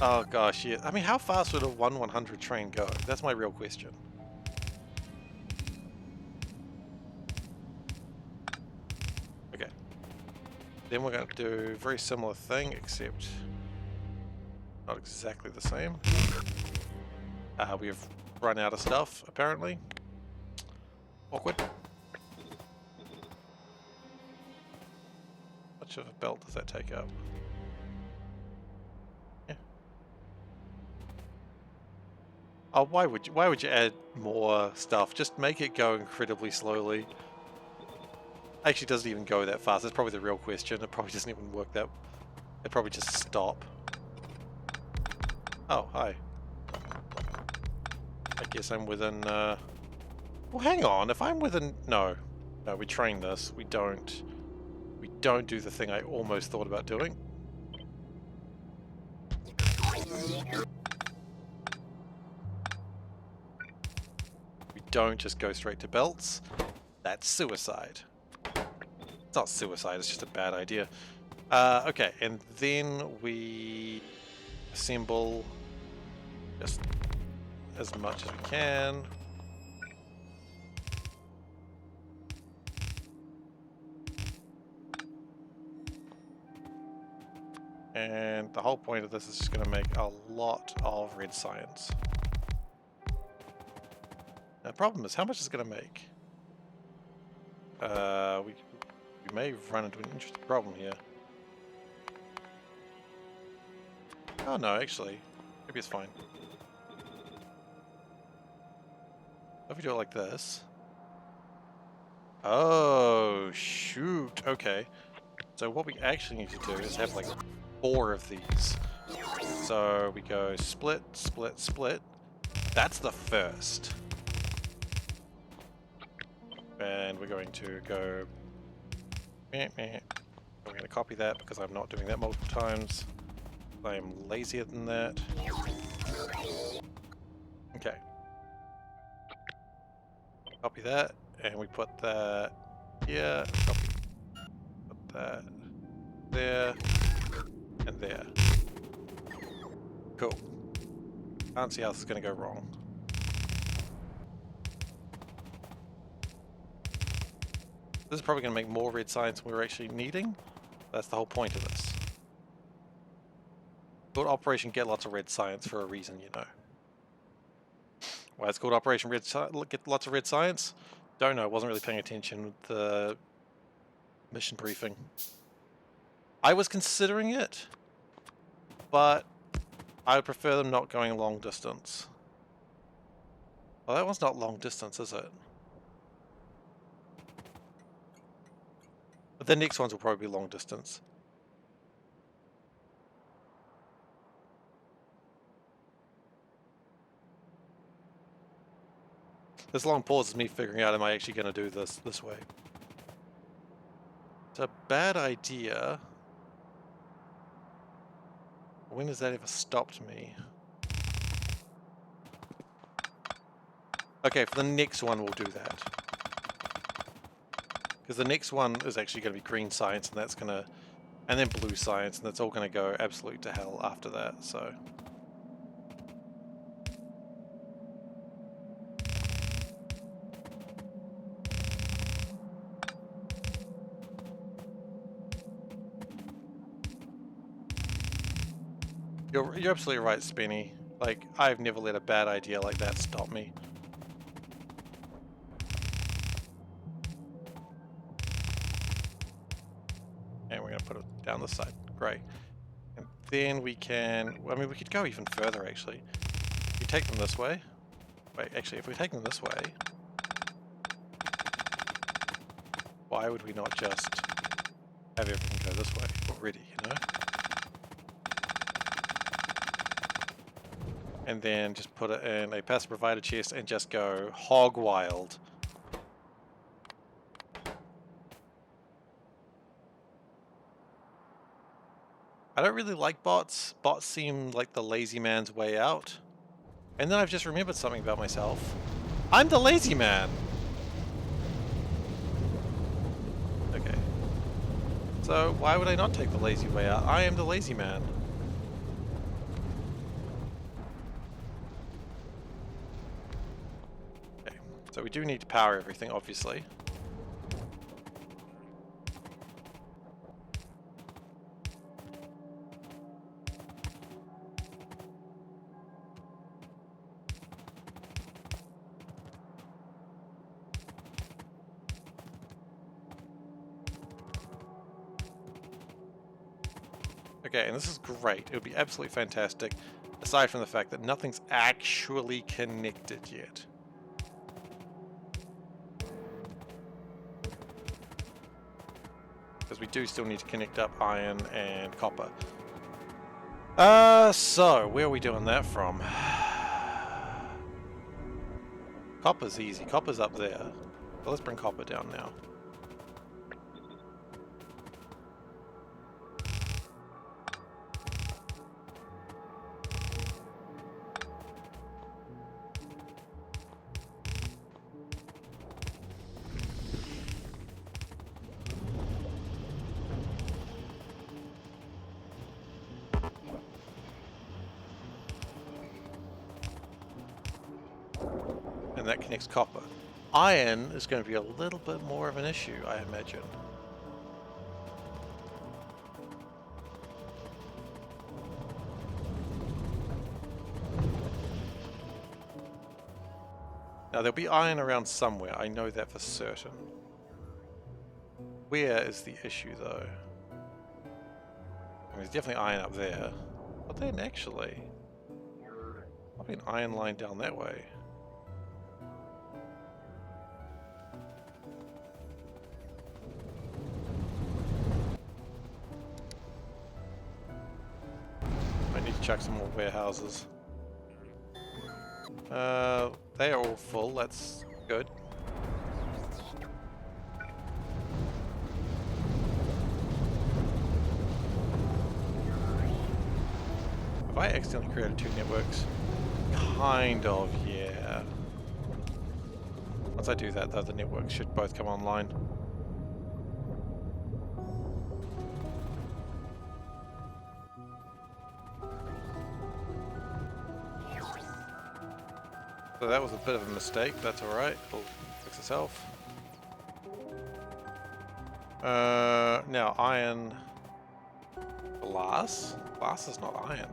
Oh gosh, yeah. I mean, how fast would a 100 train go? That's my real question. Okay. Then we're going to do a very similar thing, except not exactly the same. We've run out of stuff, apparently. Awkward. How much of a belt does that take up? Yeah. Oh, why would you add more stuff? Just make it go incredibly slowly. Actually, it doesn't even go that fast. That's probably the real question. It probably doesn't even work that. It probably just stop. Oh, hi. I guess I'm within, well, hang on. If I'm within... No, we train this. We don't do the thing I almost thought about doing. We don't just go straight to belts. That's suicide. It's not suicide, it's just a bad idea. Okay, and then we assemble just as much as we can. And the whole point of this is just going to make a lot of red science. Now, the problem is, how much is it going to make? We we may run into an interesting problem here. Oh no, actually, maybe it's fine. If we do it like this. Oh, shoot. Okay. So what we actually need to do is have like 4 of these. So we go split, split, split. That's the first. And we're going to go... I'm going to copy that because I'm not doing that multiple times. I am lazier than that. Okay. Copy that, and we put that here. Copy. Put that there, and there. Cool. Can't see how this is going to go wrong. This is probably going to make more red science than we're actually needing. That's the whole point of this. Called Operation Get Lots of Red Science for a reason, you know. Why it's called Operation Get Lots of Red Science? Don't know, wasn't really paying attention with the mission briefing. I was considering it, but I would prefer them not going long distance. Well, that one's not long distance, is it? But the next ones will probably be long distance. This long pause is me figuring out, am I actually going to do this way? It's a bad idea. When has that ever stopped me? Okay, for the next one we'll do that. Because the next one is actually going to be green science, and that's going to... And then blue science, and that's all going to go absolute to hell after that, so... You're absolutely right, Spenny. Like, I've never let a bad idea like that stop me. And we're going to put it down this side. Great. And then we can... I mean, we could go even further, actually. If we take them this way... Wait, actually, if we take them this way... Why would we not just have everything go this way already, you know? And then just put it in a passive provider chest and just go hog wild. I don't really like bots. Bots seem like the lazy man's way out. And then I've just remembered something about myself. I'm the lazy man! Okay. So why would I not take the lazy way out? I am the lazy man. So we do need to power everything, obviously. Okay, and this is great. It would be absolutely fantastic, aside from the fact that nothing's actually connected yet. Because we do still need to connect up iron and copper. So, where are we doing that from? Copper's easy. Copper's up there. So let's bring copper down now. And that connects copper. Iron is going to be a little bit more of an issue, I imagine. Now there'll be iron around somewhere, I know that for certain. Where is the issue though? I mean, there's definitely iron up there. But then actually, might be an iron line down that way. I need to check some more warehouses. They are all full, that's good. Have I accidentally created two networks? Kind of, yeah. Once I do that, though, the networks should both come online. So that was a bit of a mistake, that's alright, it'll fix itself. Now iron... Glass? Glass is not iron.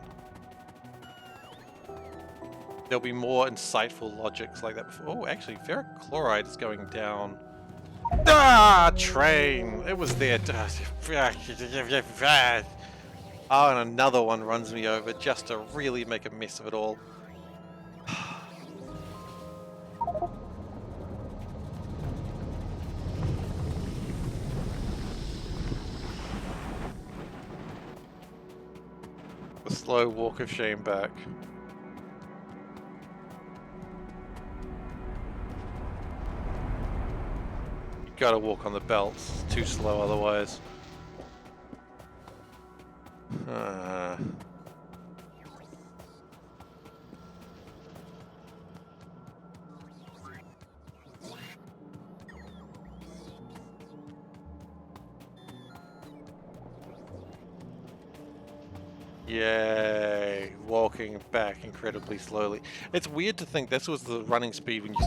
There'll be more insightful logics like that before. Oh, actually, ferric chloride is going down. Ah, train! It was there. Oh, and another one runs me over just to really make a mess of it all. The slow walk of shame back. You gotta walk on the belts. It's too slow otherwise. Yay, walking back incredibly slowly. It's weird to think this was the running speed when you...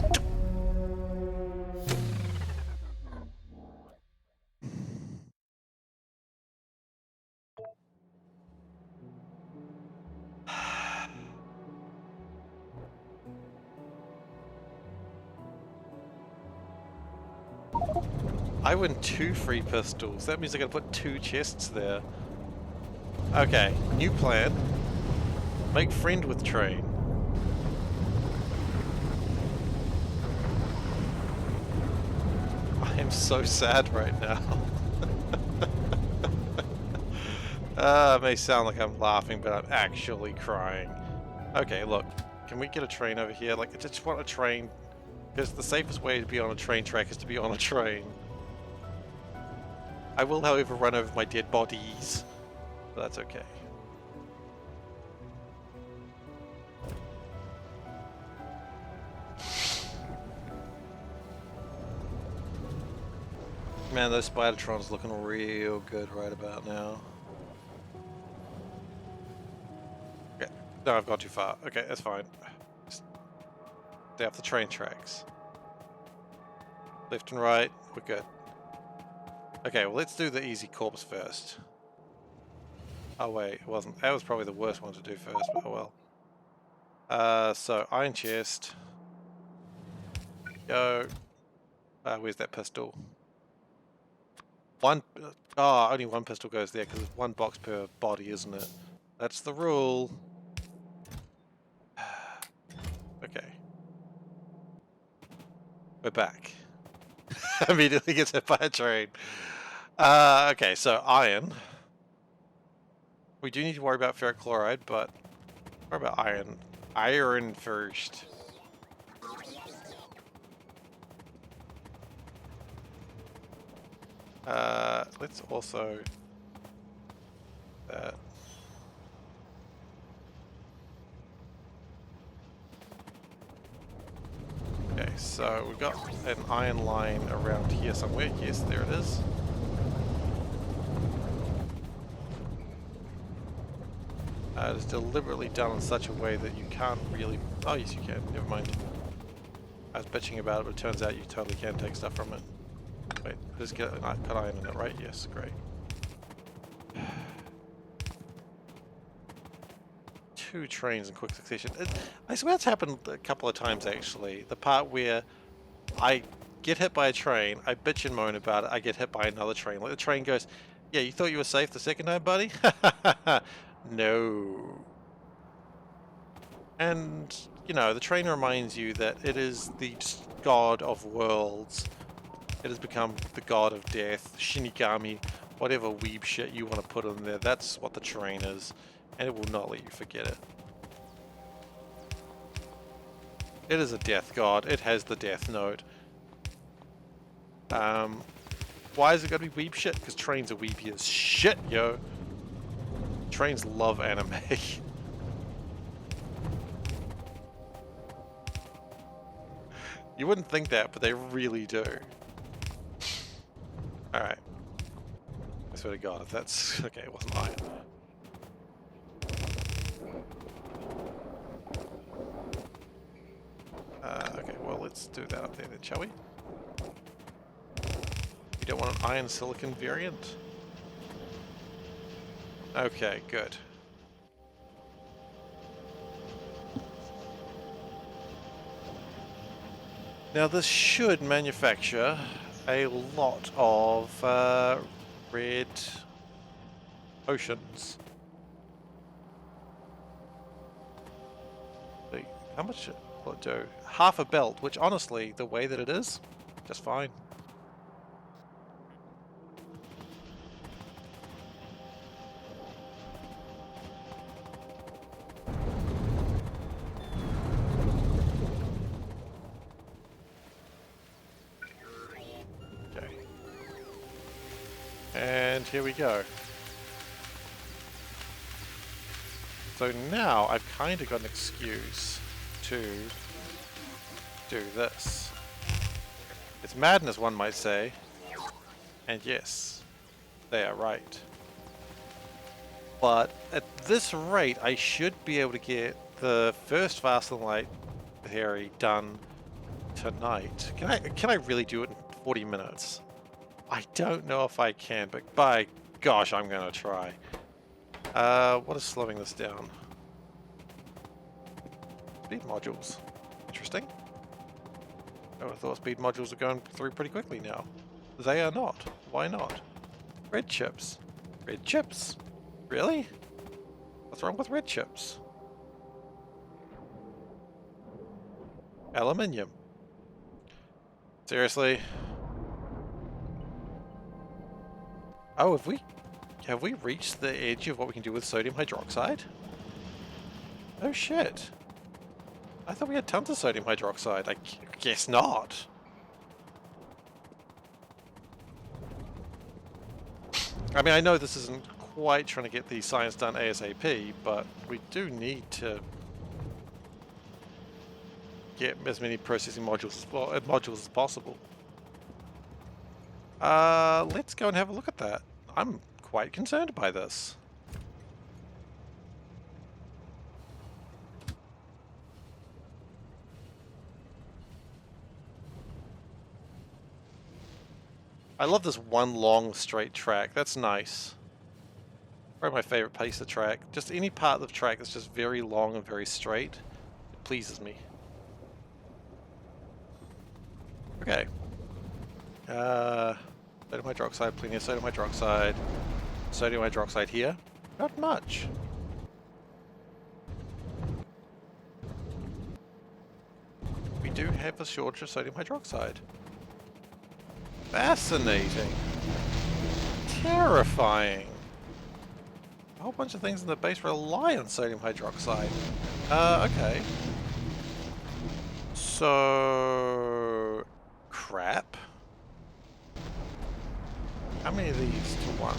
I win 2 free pistols. That means I gotta put 2 chests there. Okay, new plan. Make friend with train. I am so sad right now. It may sound like I'm laughing, but I'm actually crying. Okay, look. Can we get a train over here? Like, I just want a train. Because the safest way to be on a train track is to be on a train. I will, however, run over my dead bodies. But that's okay. Man, those Spidertrons looking real good right about now. Okay, no, I've gone too far. Okay, that's fine. Just stay off the train tracks. Left and right, we're good. Okay, well, let's do the easy corpse first. Oh wait, it wasn't. That was probably the worst one to do first, but oh well. So iron chest. Go. Where's that pistol? One. Oh, only one pistol goes there because it's 1 box per body, isn't it? That's the rule. Okay. We're back. Immediately gets hit by a train. Okay, so iron. We do need to worry about ferric chloride, but worry about iron. Iron first. Let's also that. Okay, so we've got an iron line around here somewhere. Yes, there it is. It is deliberately done in such a way that you can't really... Oh, yes, you can. Never mind. I was bitching about it, but it turns out you totally can take stuff from it. Wait, just cut iron in it, right? Yes, great. 2 trains in quick succession. I swear it's happened a couple of times, actually. The part where I get hit by a train, I bitch and moan about it, I get hit by another train. Like the train goes, yeah, you thought you were safe the second time, buddy? No. And, you know, the train reminds you that it is the god of worlds. It has become the god of death, Shinigami, whatever weeb shit you want to put in there. That's what the train is, and it will not let you forget it. It is a death god. It has the death note. Why is it gotta be weeb shit? Because trains are weeby as shit, yo. Trains love anime. You wouldn't think that, but they really do. Alright. I swear to God, if that's... Okay, it wasn't iron. Okay, well, let's do that up there then, shall we? You don't want an iron silicon variant? Okay, good. Now this should manufacture a lot of red oceans. How much will it do? Half a belt, which honestly, the way that it is, just fine. Okay. And here we go. So now I've kind of got an excuse to do this. It's madness, one might say. And yes, they are right. But at this rate, I should be able to get the first Faster Than Light theory done tonight. Can I really do it in 40 minutes? I don't know if I can, but by gosh, I'm gonna try. What is slowing this down? Speed modules. Interesting. Oh, I thought speed modules are going through pretty quickly now. They are not. Why not? Red chips. Red chips? Really? What's wrong with red chips? Aluminium. Seriously? Oh, have we reached the edge of what we can do with sodium hydroxide? Oh shit. I thought we had tons of sodium hydroxide. I guess not. I mean, I know this isn't quite trying to get the science done ASAP, but we do need to get as many processing modules as possible. Let's go and have a look at that. I'm quite concerned by this. I love this one long straight track. That's nice. Probably my favorite piece of track. Just any part of the track that's just very long and very straight. It pleases me. Okay. Sodium hydroxide, plenty of sodium hydroxide. Sodium hydroxide here. Not much. We do have a shortage of sodium hydroxide. Fascinating. Terrifying. A whole bunch of things in the base rely on sodium hydroxide. Okay. So... crap. How many of these to one?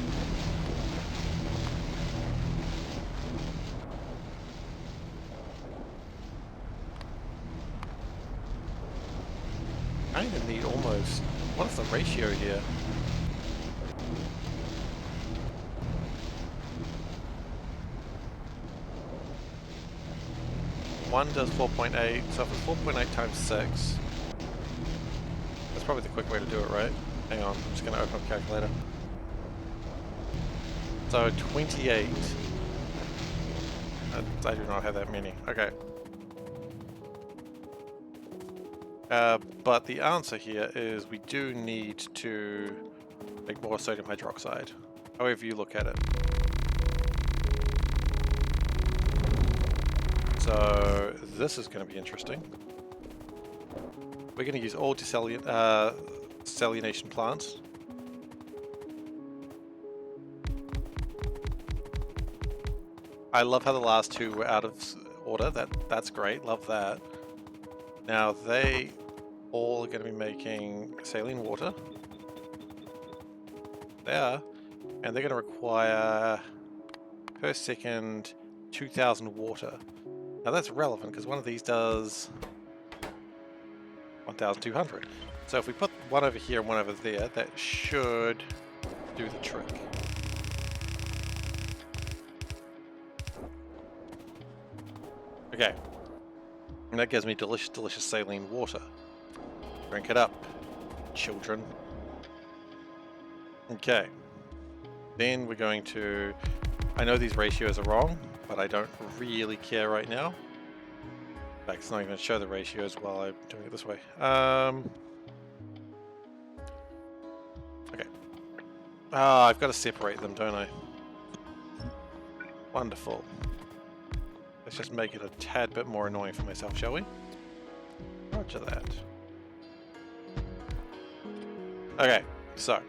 I even need almost... what is the ratio here? One does 4.8, so if it's 4.8 times 6, that's probably the quick way to do it, right? Hang on, I'm just going to open up a calculator. So 28. I do not have that many. Okay. But the answer here is we do need to make more sodium hydroxide, however you look at it. So this is going to be interesting. We're going to use all desalination plants. I love how the last two were out of order. That's great. Love that. Now they all are going to be making saline water. They are, and they're going to require per second 2,000 water. Now that's relevant because one of these does 1,200. So if we put one over here and one over there, that should do the trick. Okay. And that gives me delicious, delicious saline water. Drink it up, children. Okay. Then we're going to... I know these ratios are wrong, but I don't really care right now. In fact, it's not even going to show the ratios while I'm doing it this way. Okay. Ah, I've got to separate them, don't I? Wonderful. Let's just make it a tad bit more annoying for myself, shall we? Roger that. Okay, so.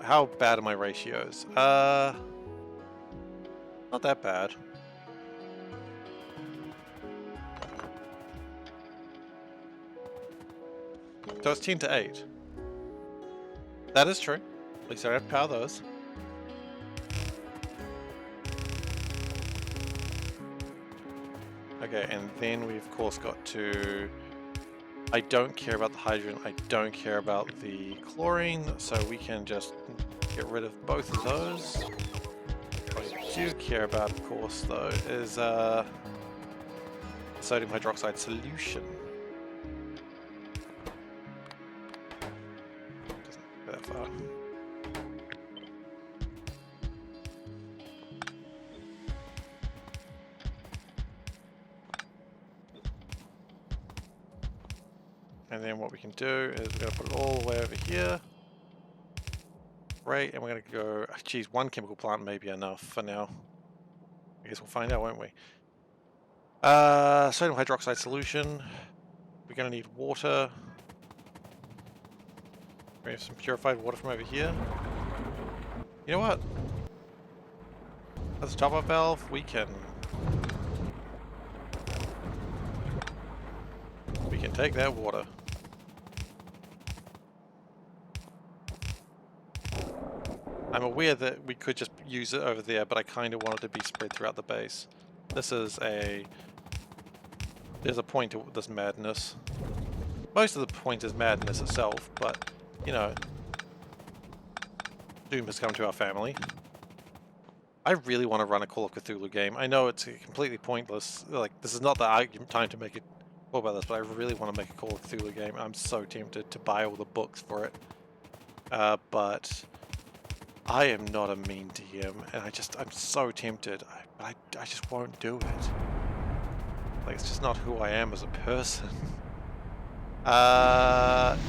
How bad are my ratios? Not that bad. So it's 10 to 8. That is true. At least I don't have to power those. Okay, and then we of course got to... I don't care about the hydrogen, I don't care about the chlorine, so we can just get rid of both of those. What I do care about, of course, though, is sodium hydroxide solution. Doesn't go that far. And then what we can do is we're going to put it all the way over here. Right, and we're going to go... Geez, one chemical plant may be enough for now. I guess we'll find out, won't we? Sodium hydroxide solution. We're going to need water. We have some purified water from over here. You know what? As a top-up valve, we can take that water. I'm aware that we could just use it over there, but I kind of want it to be spread throughout the base. This is a... There's a point to this madness. Most of the point is madness itself, but, you know, doom has come to our family. I really want to run a Call of Cthulhu game. I know it's completely pointless. Like, this is not the time to make it talk about this, but I really want to make a Call of Cthulhu game. I'm so tempted to buy all the books for it. But I am not a mean DM, and I'm so tempted. I just won't do it. Like, it's just not who I am as a person.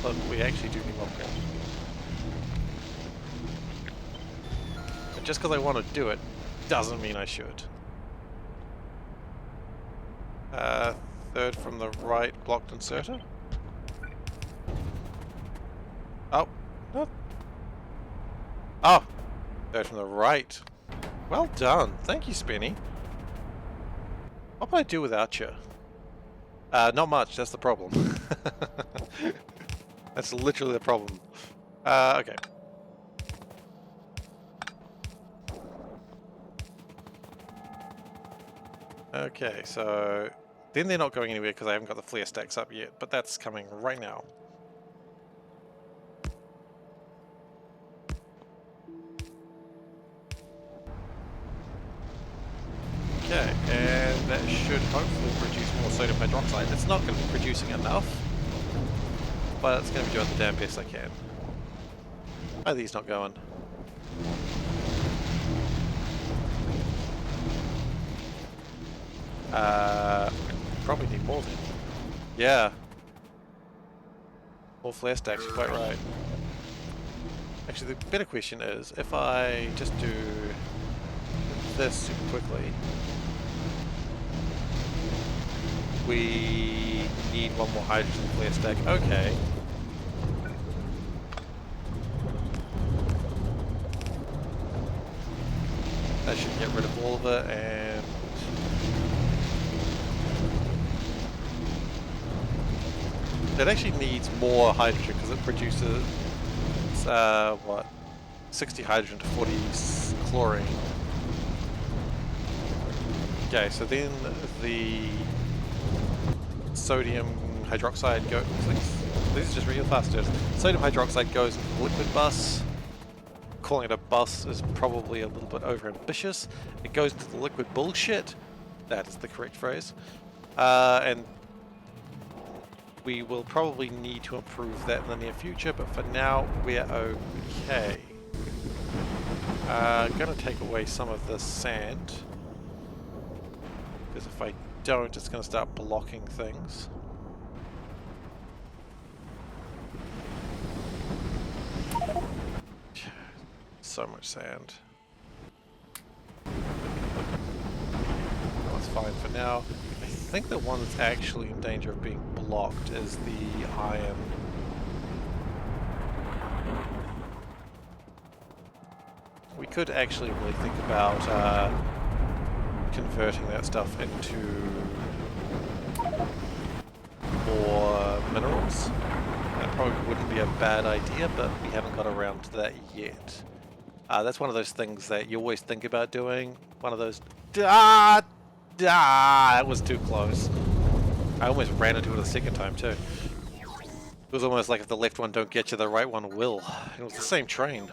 Look, we actually do need one more. But just because I want to do it, doesn't mean I should. Third from the right, blocked inserter. Oh, no. Oh, third from the right. Well done. Thank you, Spinny. What would I do without you? Not much, that's the problem. That's literally the problem. Okay. Okay, so then they're not going anywhere because I haven't got the flare stacks up yet, but that's coming right now. Okay, and that should hopefully produce more sodium hydroxide. It's not going to be producing enough, but it's going to be doing the damn best I can. Why are these not going? Probably need more then. Yeah. More flare stacks, you're quite right. Actually, the better question is, if I just do this super quickly, we need one more hydrogen flare stack. Okay. That should get rid of all of it, and it actually needs more hydrogen because it produces what, 60 hydrogen to 40 chlorine. Okay, so then the sodium hydroxide goes. These are just regular fasters. Sodium hydroxide goes into the liquid bus. Calling it a bus is probably a little bit over ambitious. It goes into the liquid bullshit. That is the correct phrase. And we will probably need to improve that in the near future, but for now we're okay. Gonna take away some of this sand, because if I don't, it's gonna start blocking things. So much sand. That's fine for now. I think the one that's actually in danger of being blocked is the iron. We could actually really think about converting that stuff into more minerals. That probably wouldn't be a bad idea, but we haven't got around to that yet. That's one of those things that you always think about doing. One of those... that was too close. I almost ran into it a second time too. It was almost like if the left one don't get you, the right one will. It was the same train.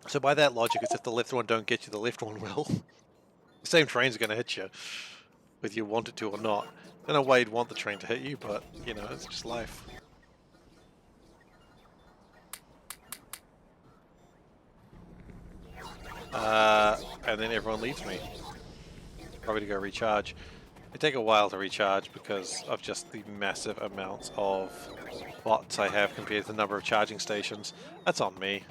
So by that logic, it's if the left one don't get you, the left one will. The same train's going to hit you, whether you want it to or not. I don't know why you'd want the train to hit you, but, you know, it's just life. And then everyone leaves me. Probably to go recharge. They take a while to recharge because of just the massive amounts of bots I have compared to the number of charging stations. That's on me.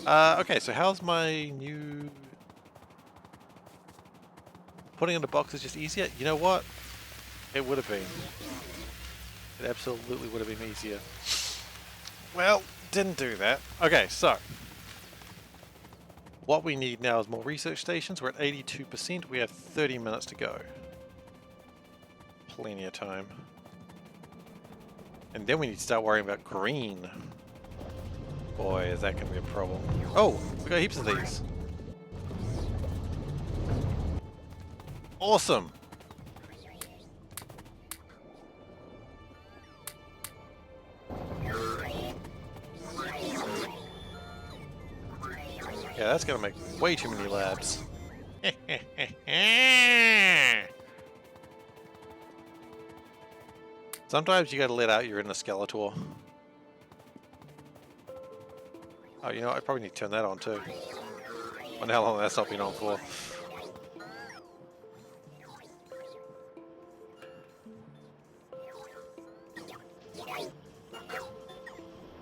Okay, so how's my new... Putting in the box is just easier? You know what? It would have been. It absolutely would have been easier. Well, didn't do that. Okay, so... What we need now is more research stations. We're at 82%. We have 30 minutes to go. Plenty of time. And then we need to start worrying about green. Boy, is that going to be a problem. Oh, we got heaps of these. Awesome. Yeah, that's going to make way too many labs. Sometimes you got to let out your inner Skeletor. Oh, you know, I probably need to turn that on too. I wonder how long that's not been on for.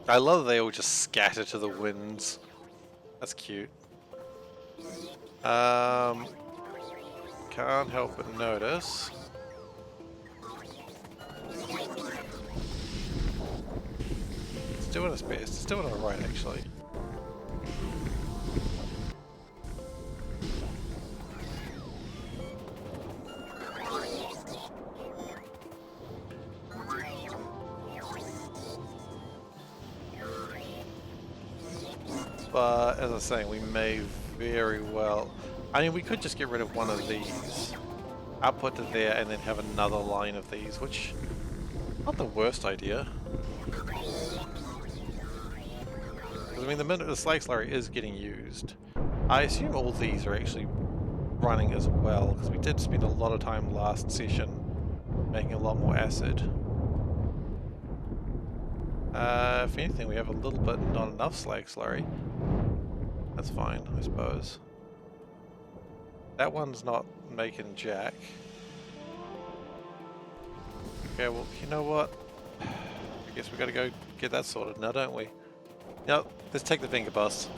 I love that they all just scatter to the winds. That's cute. Can't help but notice. It's doing its best. It's doing alright, actually. But as I was saying, we may very well... I mean, we could just get rid of one of these, output to there, and then have another line of these, which... not the worst idea. Because, I mean, the slag slurry is getting used. I assume all these are actually running as well, because we did spend a lot of time last session making a lot more acid. If anything, we have a little bit, not enough slag slurry. That's fine, I suppose. That one's not making jack. Okay, well, you know what? I guess we gotta go get that sorted now, don't we? Yep, let's take the finger bus.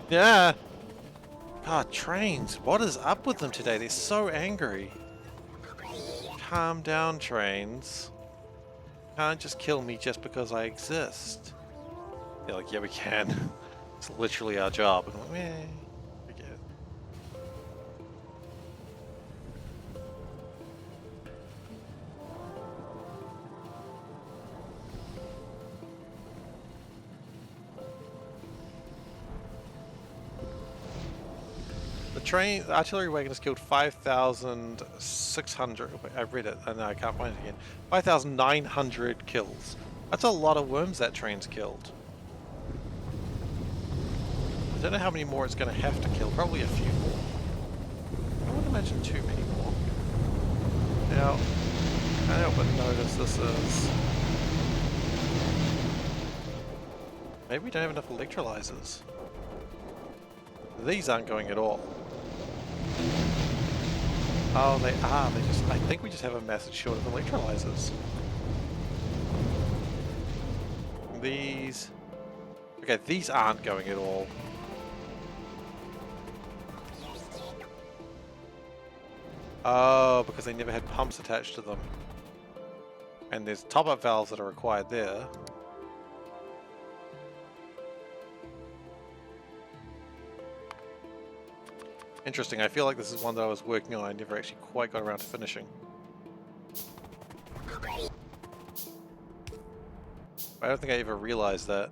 Yeah! God, trains. What is up with them today? They're so angry. Calm down, trains. Can't just kill me just because I exist. They're like, yeah, we can. It's literally our job. And I'm like, eh, forget it. The artillery wagon has killed 5,600. Wait, I read it and I can't find it again. 5,900 kills. That's a lot of worms that train's killed. I don't know how many more it's going to have to kill. Probably a few more. I wouldn't imagine too many more. Now, I can't help but notice this is... Maybe we don't have enough electrolyzers. These aren't going at all. Oh, they are. They just... I think we just have a massive short of electrolyzers. These... Okay, these aren't going at all. Oh, because they never had pumps attached to them. And there's top-up valves that are required there. Interesting, I feel like this is one that I was working on, I never actually quite got around to finishing. I don't think I ever realized that.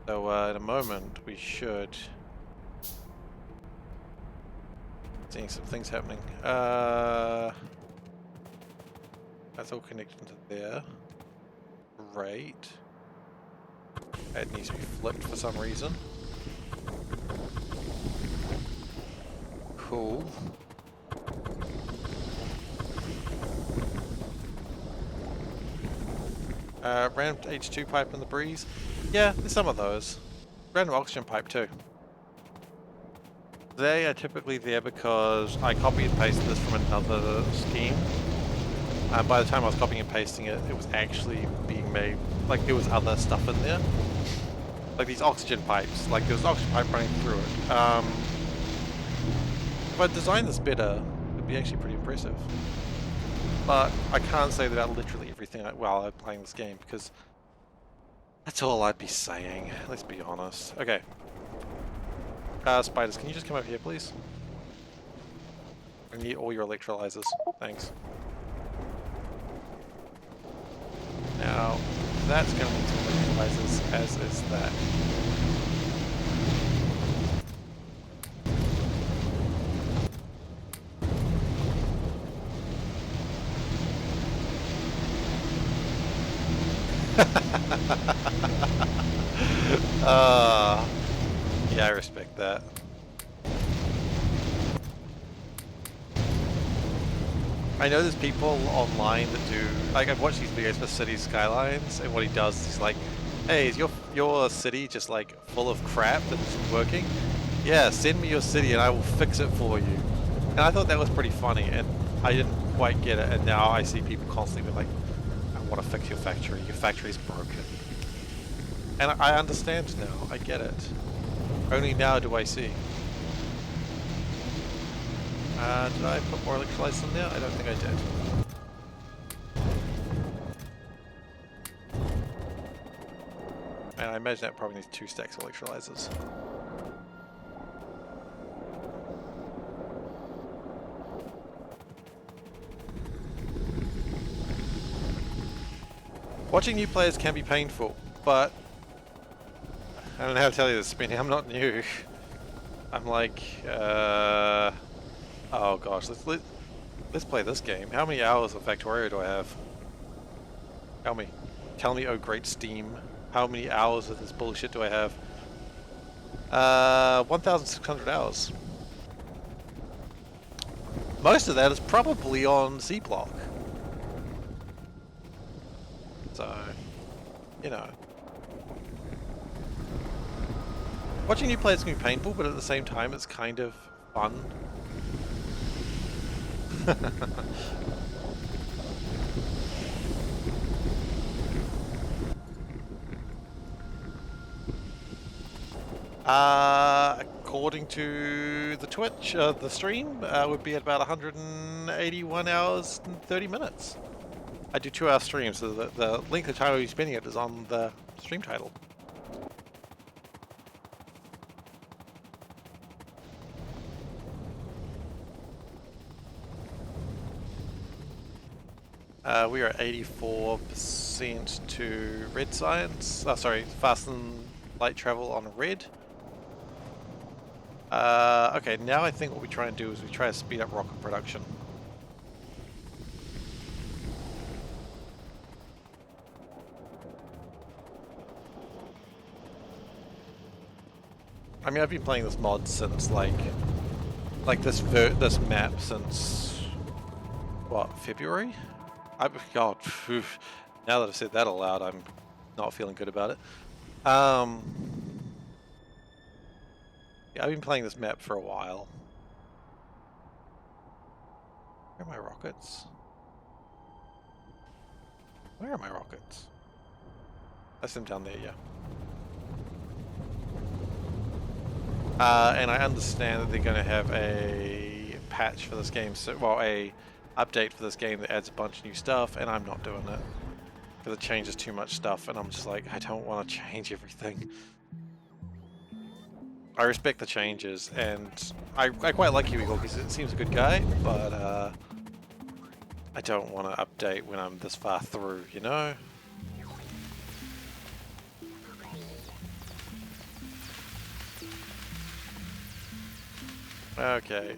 So in a moment we should... Seeing some things happening. That's all connected to there. Great. That needs to be flipped for some reason. Cool. Random H2 pipe in the breeze. Yeah, there's some of those. Random oxygen pipe too. They are typically there because I copy and pasted this from another scheme. And by the time I was copying and pasting it, it was actually being made, like there was other stuff in there. Like these oxygen pipes, like there was an oxygen pipe running through it. If I designed this better, it'd be actually pretty impressive. But I can't say that about literally everything while I'm playing this game, because that's all I'd be saying, let's be honest. Okay. Spiders, can you just come over here, please? I need all your electrolyzers. Thanks. Now, that's going to need some electrolyzers, as is that. Yeah, I respect that. I know there's people online that do, like I've watched these videos for City Skylines, and what he does is he's like, hey, is your city just like full of crap that isn't working? Yeah, send me your city and I will fix it for you. And I thought that was pretty funny, and I didn't quite get it, and now I see people constantly like, I want to fix your factory is broken. And I understand now, I get it. Only now do I see. Did I put more electrolytes in there? I don't think I did. And I imagine that probably needs 2 stacks of electrolyzers. Watching new players can be painful, but I don't know how to tell you this, Spinny. I'm not new. I'm like, oh gosh, let's play this game. How many hours of Factorio do I have? Tell me, oh great Steam. How many hours of this bullshit do I have? 1,600 hours. Most of that is probably on SeaBlock. So, you know. Watching new players can be painful, but at the same time it's kind of fun. According to the Twitch, the stream would be at about 181 hours and 30 minutes. I do 2-hour streams, so the length of time I'll be spending it is on the stream title. We are 84% to red science. Oh, sorry, fast and light travel on red. Okay, now I think what we try and do is we try to speed up rocket production. I mean, I've been playing this mod since like this map since what, February? God, now that I've said that aloud, I'm not feeling good about it. Yeah, I've been playing this map for a while. Where are my rockets? Where are my rockets? That's them down there, yeah. And I understand that they're going to have a patch for this game, so, well, a update for this game that adds a bunch of new stuff, and I'm not doing it because it changes too much stuff, and I'm just like, I don't want to change everything. I respect the changes, and I quite like Hugo because it seems a good guy, but I don't want to update when I'm this far through, you know? Okay,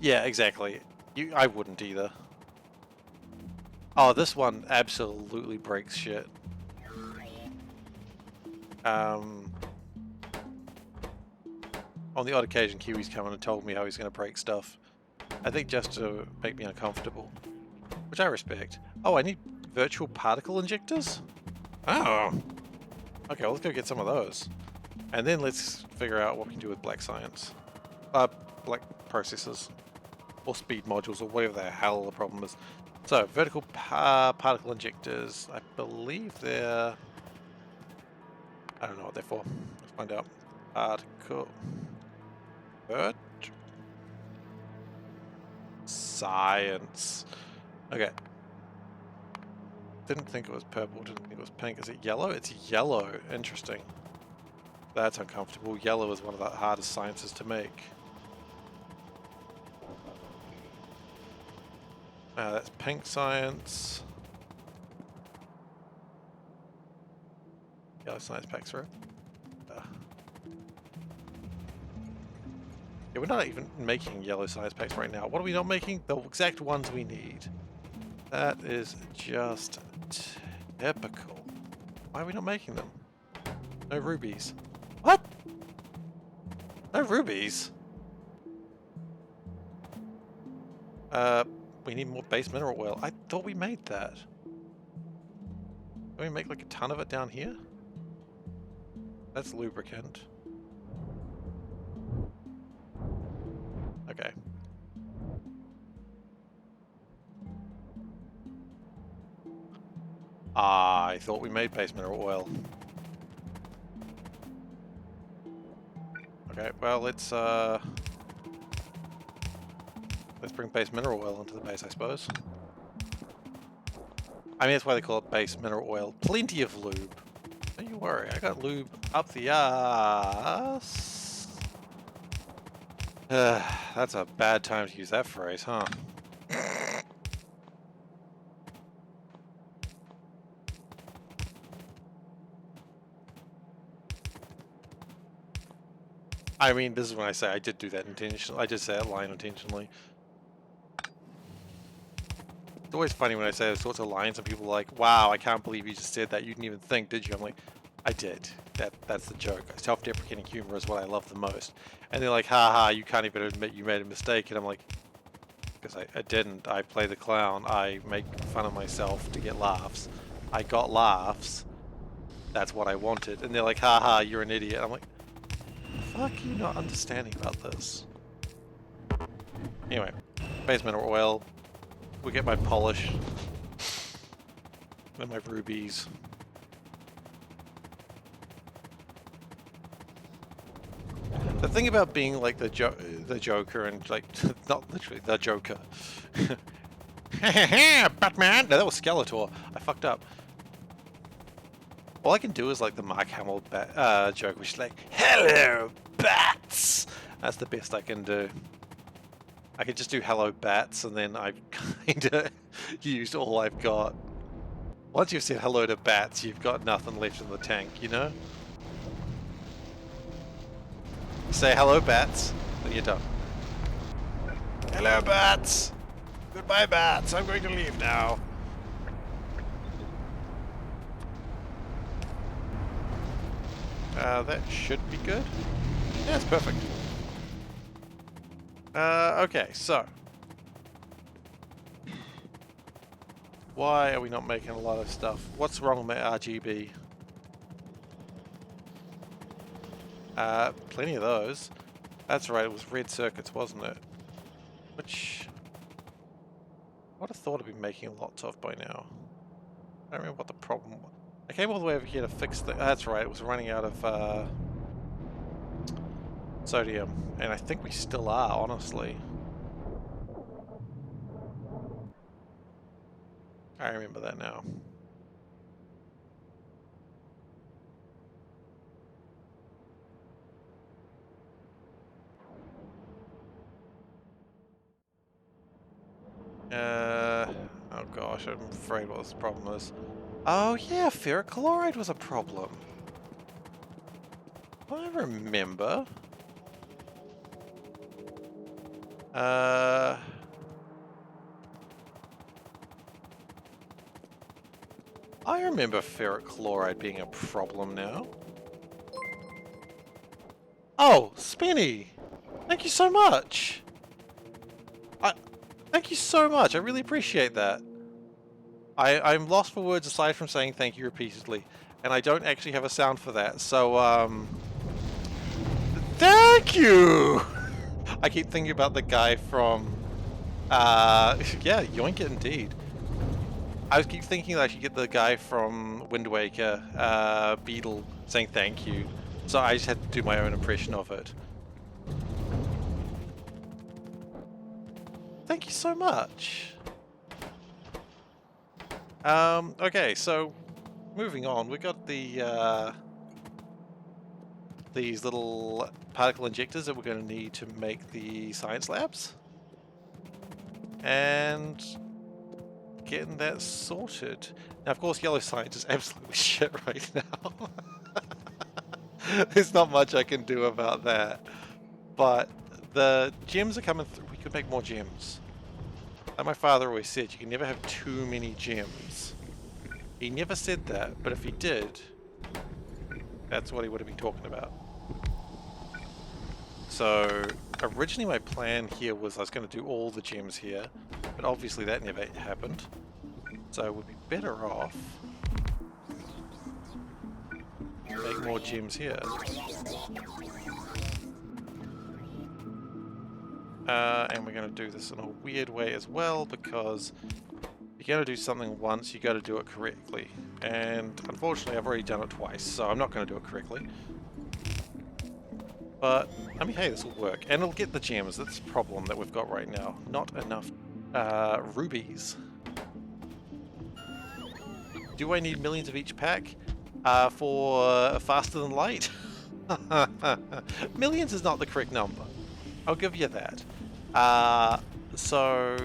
yeah, exactly. I wouldn't either. Oh, this one absolutely breaks shit. On the odd occasion, Kiwi's come in and told me how he's going to break stuff. I think just to make me uncomfortable, which I respect. Oh, I need virtual particle injectors? Oh! Okay, well, let's go get some of those. And then let's figure out what we can do with black science. Black processors. Or speed modules, or whatever the hell the problem is. So, vertical particle injectors, I believe they're... I don't know what they're for. Let's find out. Particle... Vert? Science. Okay. Didn't think it was purple, didn't think it was pink. Is it yellow? It's yellow. Interesting. That's uncomfortable. Yellow is one of the hardest sciences to make. That's pink science. Yellow science packs, right? Yeah, we're not even making yellow science packs right now. What are we not making? The exact ones we need. That is just typical. Why are we not making them? No rubies. What? No rubies? We need more base mineral oil. I thought we made that. Can we make like a ton of it down here? That's lubricant. Okay. I thought we made base mineral oil. Okay, well let's bring base mineral oil into the base, I suppose. I mean, that's why they call it base mineral oil. Plenty of lube. Don't you worry, I got lube up the ass. That's a bad time to use that phrase, huh? I mean, this is when I say I did do that intentionally. I did say that line intentionally. It's always funny when I say those sorts of lines and people are like, wow, I can't believe you just said that. You didn't even think, did you? I'm like, I did. That's the joke. Self-deprecating humor is what I love the most. And they're like, haha, you can't even admit you made a mistake. And I'm like, because I didn't. I play the clown. I make fun of myself to get laughs. I got laughs. That's what I wanted. And they're like, haha, you're an idiot. I'm like, fuck are you not understanding about this? Anyway, base mineral oil. We get my polish. And my rubies. The thing about being like the Joker and like, not literally the Joker. Batman! No, that was Skeletor. I fucked up. All I can do is like the Mark Hamill joke, which is like, hello, bats! That's the best I can do. I could just do hello, bats, and then I've kinda used all I've got. Once you've said hello to bats, you've got nothing left in the tank, you know? Say hello, bats, then you're done. Hello, bats! Goodbye, bats! I'm going to leave now. That should be good. Yeah, it's perfect. Okay, so. Why are we not making a lot of stuff? What's wrong with my RGB? Plenty of those. That's right, it was red circuits, wasn't it? Which... I would have thought I'd be making lots of by now. I don't remember what the problem was. I came all the way over here to fix the... That's right, it was running out of sodium. And I think we still are, honestly. I remember that now. Oh gosh, I'm afraid what this problem is. Oh yeah, ferric chloride was a problem. I remember. I remember ferric chloride being a problem now. Oh, Spinny! Thank you so much! Thank you so much, I really appreciate that. I'm lost for words aside from saying thank you repeatedly. And I don't actually have a sound for that, so thank you! I keep thinking about the guy from yeah, Yoink It indeed. I keep thinking that I should get the guy from Wind Waker, Beetle, saying thank you. So I just had to do my own impression of it. Thank you so much. Okay, so moving on, we got the these little particle injectors that we're going to need to make the science labs. And getting that sorted. Now, of course, yellow science is absolutely shit right now. There's not much I can do about that. But the gems are coming through. We could make more gems. Like my father always said, you can never have too many gems. He never said that, but if he did, that's what he would have been talking about. So, originally my plan here was I was going to do all the gems here, but obviously that never happened. So we'd be better off make more gems here. And we're going to do this in a weird way as well, because if you're going to do something once, you got to do it correctly. And unfortunately, I've already done it twice, so I'm not going to do it correctly. But, I mean, hey, this will work. And it'll get the gems. That's the problem that we've got right now. Not enough rubies. Do I need millions of each pack for faster than light? Millions is not the correct number. I'll give you that. So,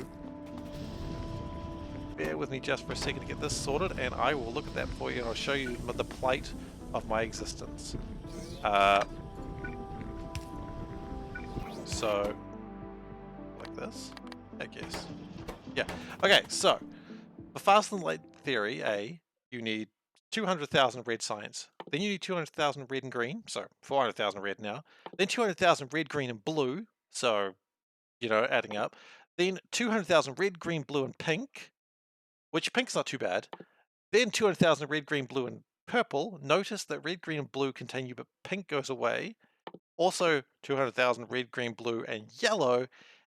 bear with me just for a second to get this sorted, and I will look at that for you, and I'll show you the plight of my existence. So, like this, I guess. Yeah. Okay, so, for faster than light theory, you need 200,000 red science. Then you need 200,000 red and green, so 400,000 red now. Then 200,000 red, green, and blue, so, you know, adding up. Then 200,000 red, green, blue, and pink, which pink's not too bad. Then 200,000 red, green, blue, and purple. Notice that red, green, and blue continue, but pink goes away. Also 200,000 red, green, blue, and yellow.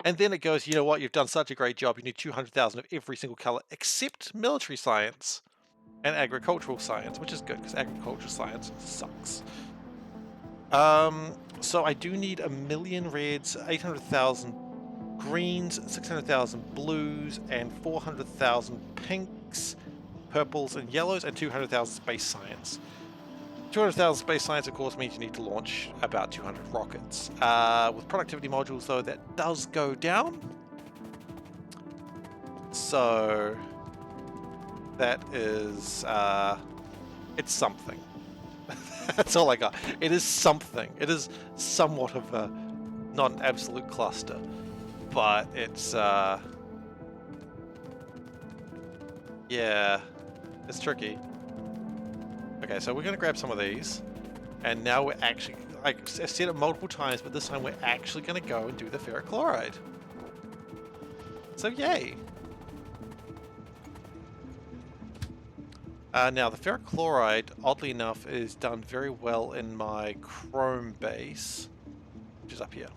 And then it goes, you know what, you've done such a great job, you need 200,000 of every single color except military science and agricultural science, which is good because agricultural science sucks. So I do need 1,000,000 reds, 800,000 greens, 600,000 blues, and 400,000 pinks, purples, and yellows, and 200,000 space science. 200,000 space science, of course, means you need to launch about 200 rockets. With productivity modules, though, that does go down. So that is, it's something. That's all I got. It is something. It is somewhat of a, not an absolute cluster, but it's, yeah, it's tricky. Okay, so we're going to grab some of these, and now we're actually, I've said it multiple times, but this time we're actually going to go and do the ferric chloride. So yay! Now the ferric chloride, oddly enough, is done very well in my chrome base, which is up here.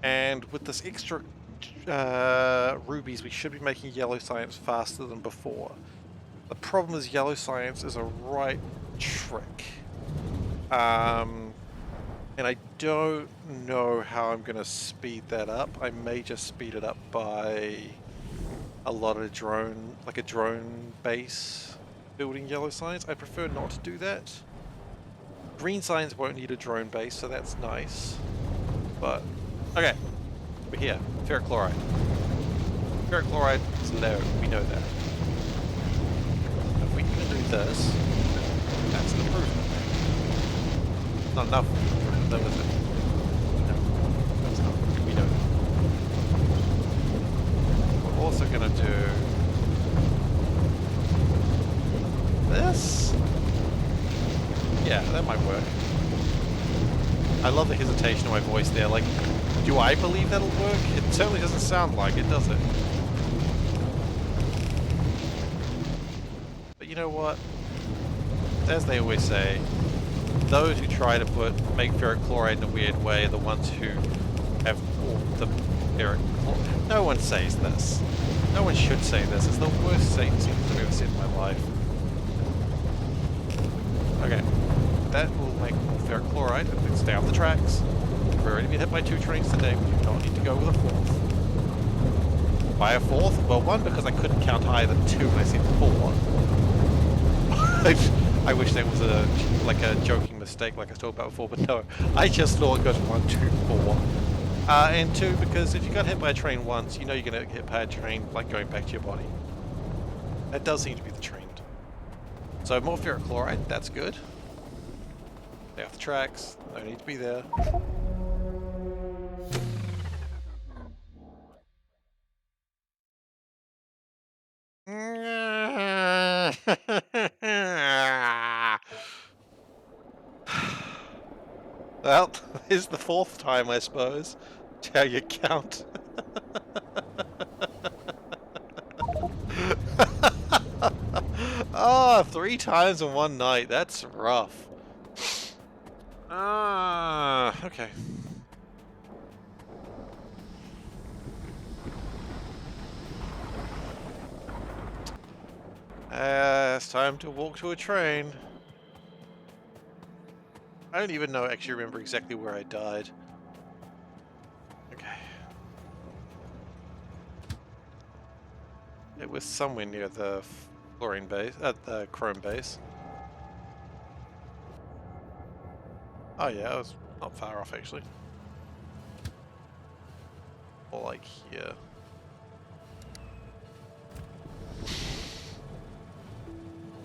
And with this extra rubies, we should be making yellow science faster than before. The problem is yellow science is a right trick. And I don't know how I'm going to speed that up. I may just speed it up by a lot of drone, like a drone base building yellow science. I prefer not to do that. Green science won't need a drone base, so that's nice. But, okay, we're here. Ferric chloride. Ferric chloride is low, we know that. If we can do this, that's an improvement. Not enough improvement though, is it? No, that's not. We know that. We're also gonna do this. Yeah, that might work. I love the hesitation in my voice there. Like, do I believe that'll work? It certainly doesn't sound like it, does it? But you know what? As they always say, those who try to make ferric chloride in a weird way are the ones who have all the ferric chloride. No one says this. No one should say this. It's the worst Satan sentence I've ever said in my life. Okay. That will make more ferric chloride and then stay off the tracks. We've already been hit by 2 trains today. We do not need to go with a 4th. By a 4th? Well, 1, because I couldn't count higher than 2 when I said 4. I wish that was a joking mistake like I talked about before, but no. I just thought it goes 1, 2, 4. And 2, because if you got hit by a train once, you know you're going to get hit by a train like going back to your body. That does seem to be the trend. So more ferric chloride, that's good. Stay off the tracks, no need to be there. Well, here's the 4th time, I suppose. That's how you count. Oh, 3 times in one night. That's rough. Okay. It's time to walk to a train. I don't even actually remember exactly where I died. Okay. It was somewhere near the chlorine base, the chrome base. Oh yeah, it was not far off actually. Or like here.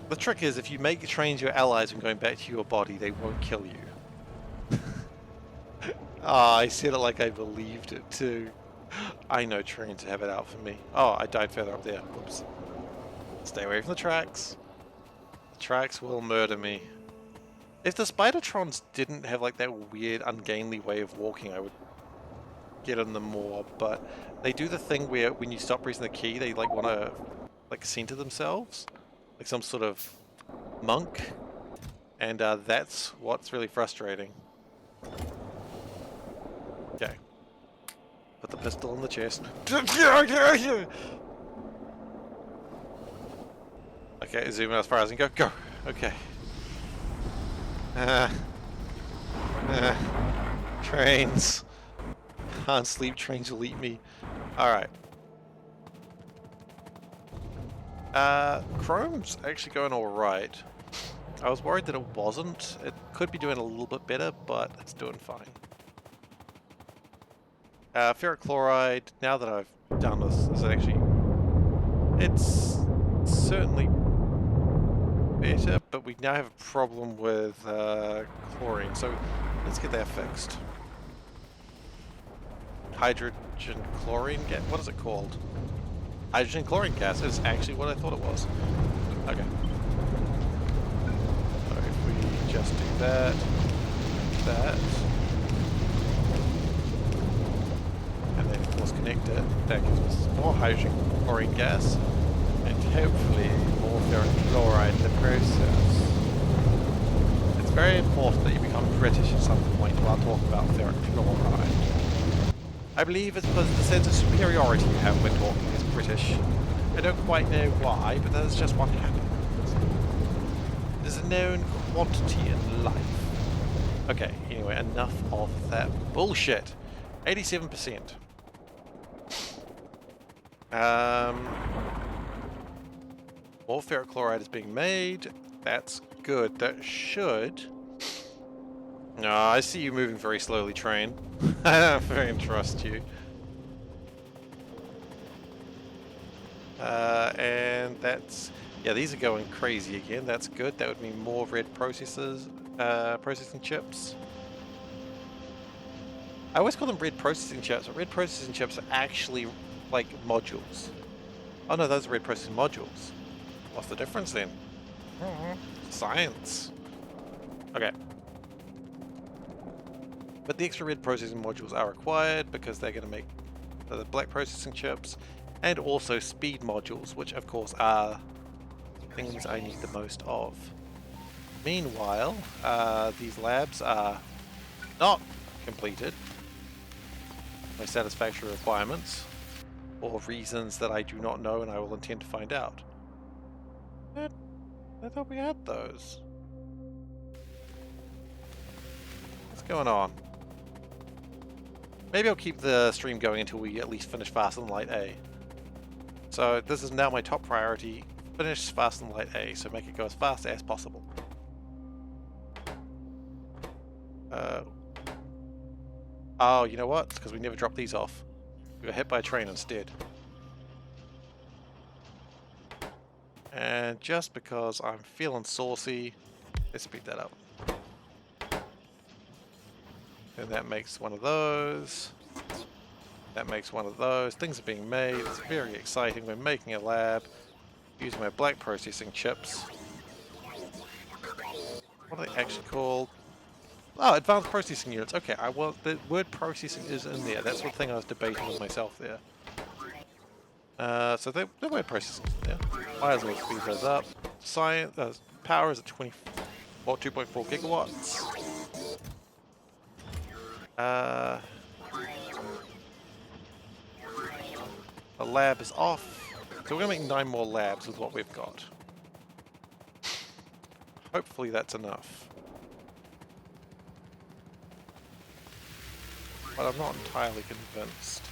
The trick is, if you make trains your allies when going back to your body, they won't kill you. Ah, I said it like I believed it too. I know trains have it out for me. Oh, I died further up there. Whoops. Stay away from the tracks. The tracks will murder me. If the Spidertrons didn't have like that weird, ungainly way of walking, I would get on them more. But they do the thing where when you stop pressing the key, they like want to like center themselves. Like some sort of monk, And that's what's really frustrating. Okay. Put the pistol in the chest. Okay, zoom out as far as I can go. Go! Okay. Trains. Can't sleep, trains will eat me. Alright. Chrome's actually going alright. I was worried that it wasn't. It could be doing a little bit better, but it's doing fine. Ferric Chloride, now that I've done this, is actually... It's certainly better, but we now have a problem with chlorine, so let's get that fixed. Hydrogen chlorine gas? What is it called? Hydrogen chlorine gas is actually what I thought it was. Okay. So if we just do that, and then of course connect it, that gives us more hydrogen chlorine gas, and hopefully more ferric chloride in the process. It's very important that you become British at some point while talking about ferric chloride. I believe it's because of the sense of superiority you have when talking as British. I don't quite know why, but that's just what happens. It is a known quantity in life. Okay, anyway, enough of that bullshit. 87%. More ferric chloride is being made. That's good. That should... No, I see you moving very slowly, train. I don't fucking trust you. And that's... Yeah, these are going crazy again. That's good. That would mean more red processors, processing chips. I always call them red processing chips, but red processing chips are actually like modules. Oh no, those are red processing modules. What's the difference then? Science. Okay. But the extra red processing modules are required because they're going to make the black processing chips, and also speed modules, which of course are things I need the most of. Meanwhile, these labs are not completed. My satisfactory requirements, for reasons that I do not know and I will intend to find out. But I thought we had those. What's going on? Maybe I'll keep the stream going until we at least finish Fast and Light A. So this is now my top priority. Finish Fast and Light A, so make it go as fast as possible. Oh, you know what? It's because we never dropped these off. We got hit by a train instead. And just because I'm feeling saucy, let's speed that up. And that makes one of those. That makes one of those. Things are being made. It's very exciting. We're making a lab using my black processing chips. What are they actually called? Oh, advanced processing units. Okay, the word processing is in there. That's the thing I was debating with myself there. So the word processing is there. Might as well speed those up. Science power is at 2.4 gigawatts. The lab is off. So we're going to make 9 more labs with what we've got. Hopefully that's enough. But I'm not entirely convinced.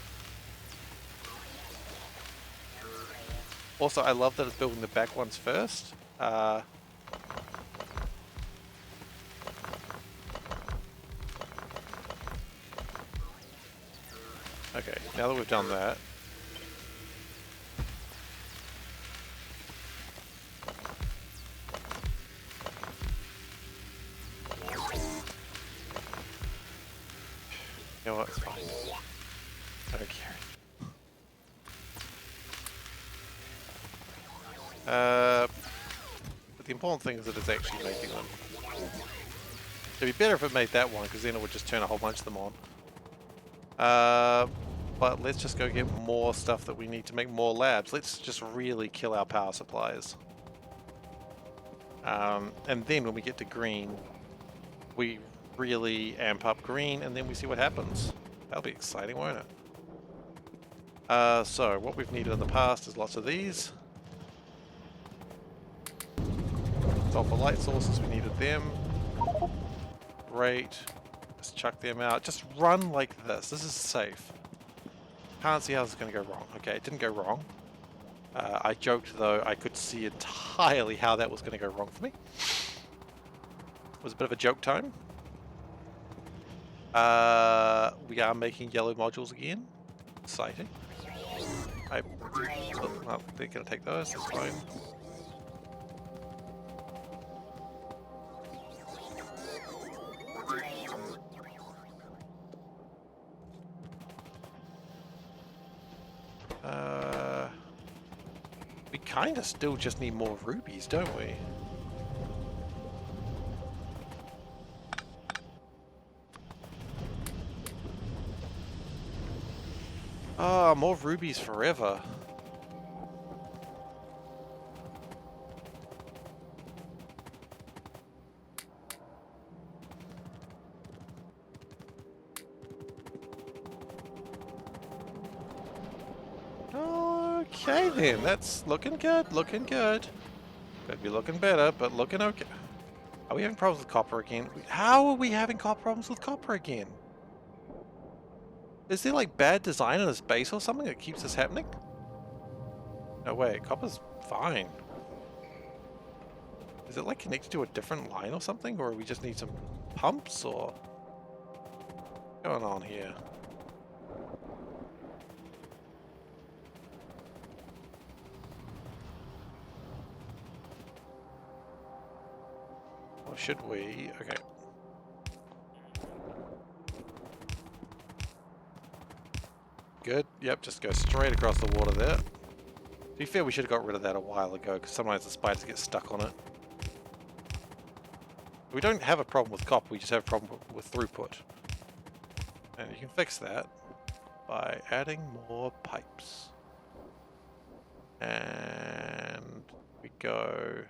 Also, I love that it's building the back ones first. Okay, now that we've done that. You know what, it's fine. I don't care. But the important thing is that it's actually making them. It'd be better if it made that one, because then it would just turn a whole bunch of them on. But let's just go get more stuff that we need to make more labs. Let's just really kill our power supplies. And then when we get to green, we really amp up green, and then we see what happens. That'll be exciting, won't it? So what we've needed in the past is lots of these. Sulfur light sources, we needed them. Great. Let's chuck them out. Just run like this. This is safe. Can't see how this is going to go wrong. Okay, it didn't go wrong. I joked though, I could see entirely how that was going to go wrong for me. It was a bit of a joke time. We are making yellow modules again. Exciting. Well, they're going to take those, that's fine. We kind of still just need more rubies, don't we? Ah, more rubies forever. Okay then, that's looking good, looking good. Could be looking better, but looking okay. Are we having problems with copper again? How are we having problems with copper again? Is there like bad design in this base or something that keeps this happening? No way, copper's fine. Is it like connected to a different line or something? Or we just need some pumps or what's going on here? Or should we? Okay. Good. Yep, just go straight across the water there. To be fair, we should have got rid of that a while ago, because sometimes the spiders get stuck on it. We don't have a problem with copper, we just have a problem with throughput. And you can fix that by adding more pipes. And we go...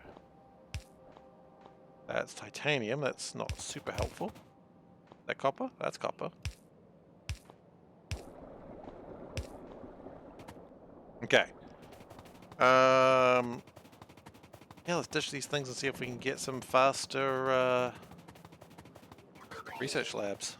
That's titanium, that's not super helpful. That copper? That's copper. Okay. Yeah, let's ditch these things and see if we can get some faster research labs.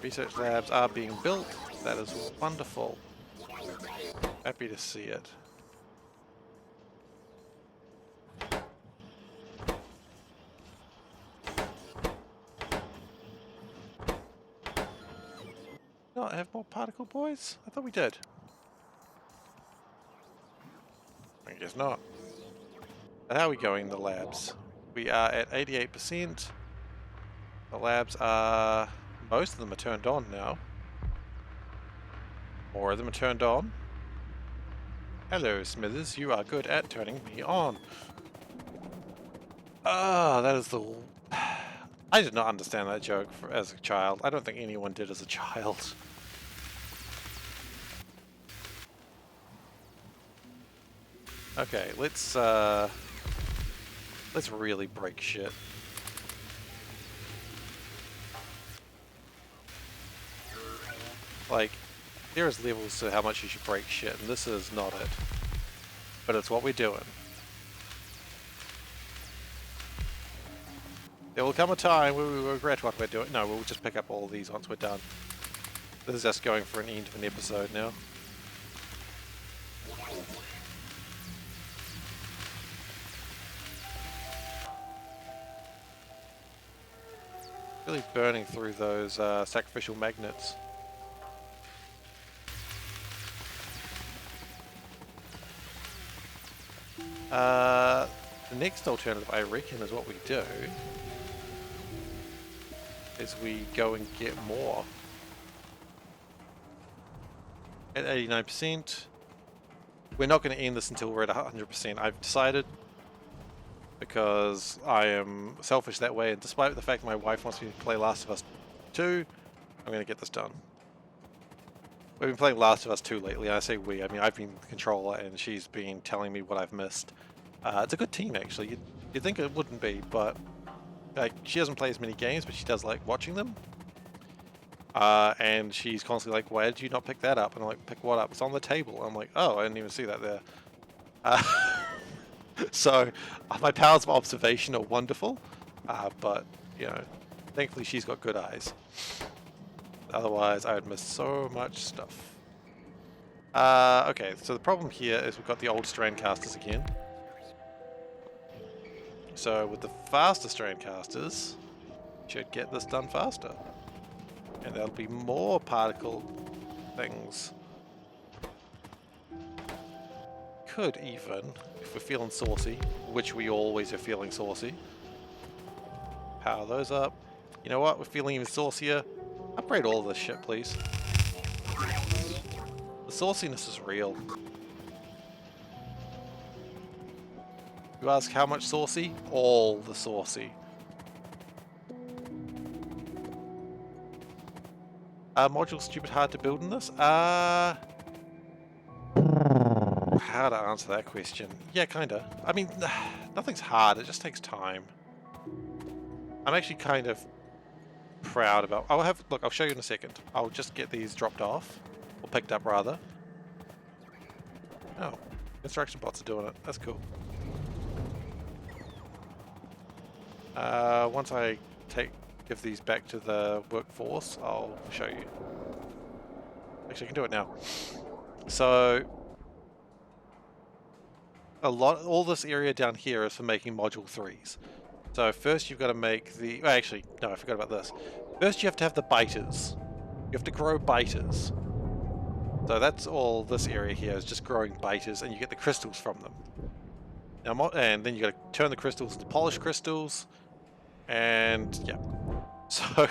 Research labs are being built. That is wonderful. Happy to see it. Not have more particle boys? I thought we did. I guess not. But how are we going in the labs? We are at 88%. The labs are... Most of them are turned on now. More of them are turned on. Hello, Smithers. You are good at turning me on. Ah, that is the... I did not understand that joke as a child. I don't think anyone did as a child. Okay, let's really break shit. Like, there is levels to how much you should break shit, and this is not it. But it's what we're doing. There will come a time where we will regret what we're doing. No, we'll just pick up all of these once we're done. This is just going for an end of an episode now. Really burning through those sacrificial magnets. The next alternative, I reckon, is what we do. Is we go and get more. At 89%. We're not going to end this until we're at 100%, I've decided. because I am selfish that way, and despite the fact my wife wants me to play Last of Us 2, I'm going to get this done. We've been playing Last of Us 2 lately. I say we, I mean I've been the controller and she's been telling me what I've missed. It's a good team actually. You'd think it wouldn't be, but like she doesn't play as many games, but she does like watching them. And she's constantly like, why did you not pick that up? And I'm like, pick what up? It's on the table. I'm like, oh, I didn't even see that there. So my powers of observation are wonderful, but you know, thankfully she's got good eyes. Otherwise, I would miss so much stuff. Okay, so the problem here is we've got the old strand casters again. So with the faster strand casters, should get this done faster. And there'll be more particle things. Could even, if we're feeling saucy, which we always are feeling saucy, power those up. You know what, we're feeling even saucier. Upgrade all of this shit, please. The sauciness is real. You ask how much saucy? All the saucy. Module stupid hard to build in this? How to answer that question? Yeah, kinda. I mean, nothing's hard, it just takes time. I'm actually kind of proud about... Look, I'll show you in a second. I'll just get these dropped off. Or picked up, rather. Oh, construction bots are doing it. That's cool. Once I give these back to the workforce, I'll show you. Actually, I can do it now. So, all this area down here is for making module 3s. So first you've got to make the... Well, actually, no, I forgot about this. First you have to have the biters. You have to grow biters. So that's all this area here is just growing biters, and you get the crystals from them. Now, and then you got to turn the crystals into polished crystals, and yeah. So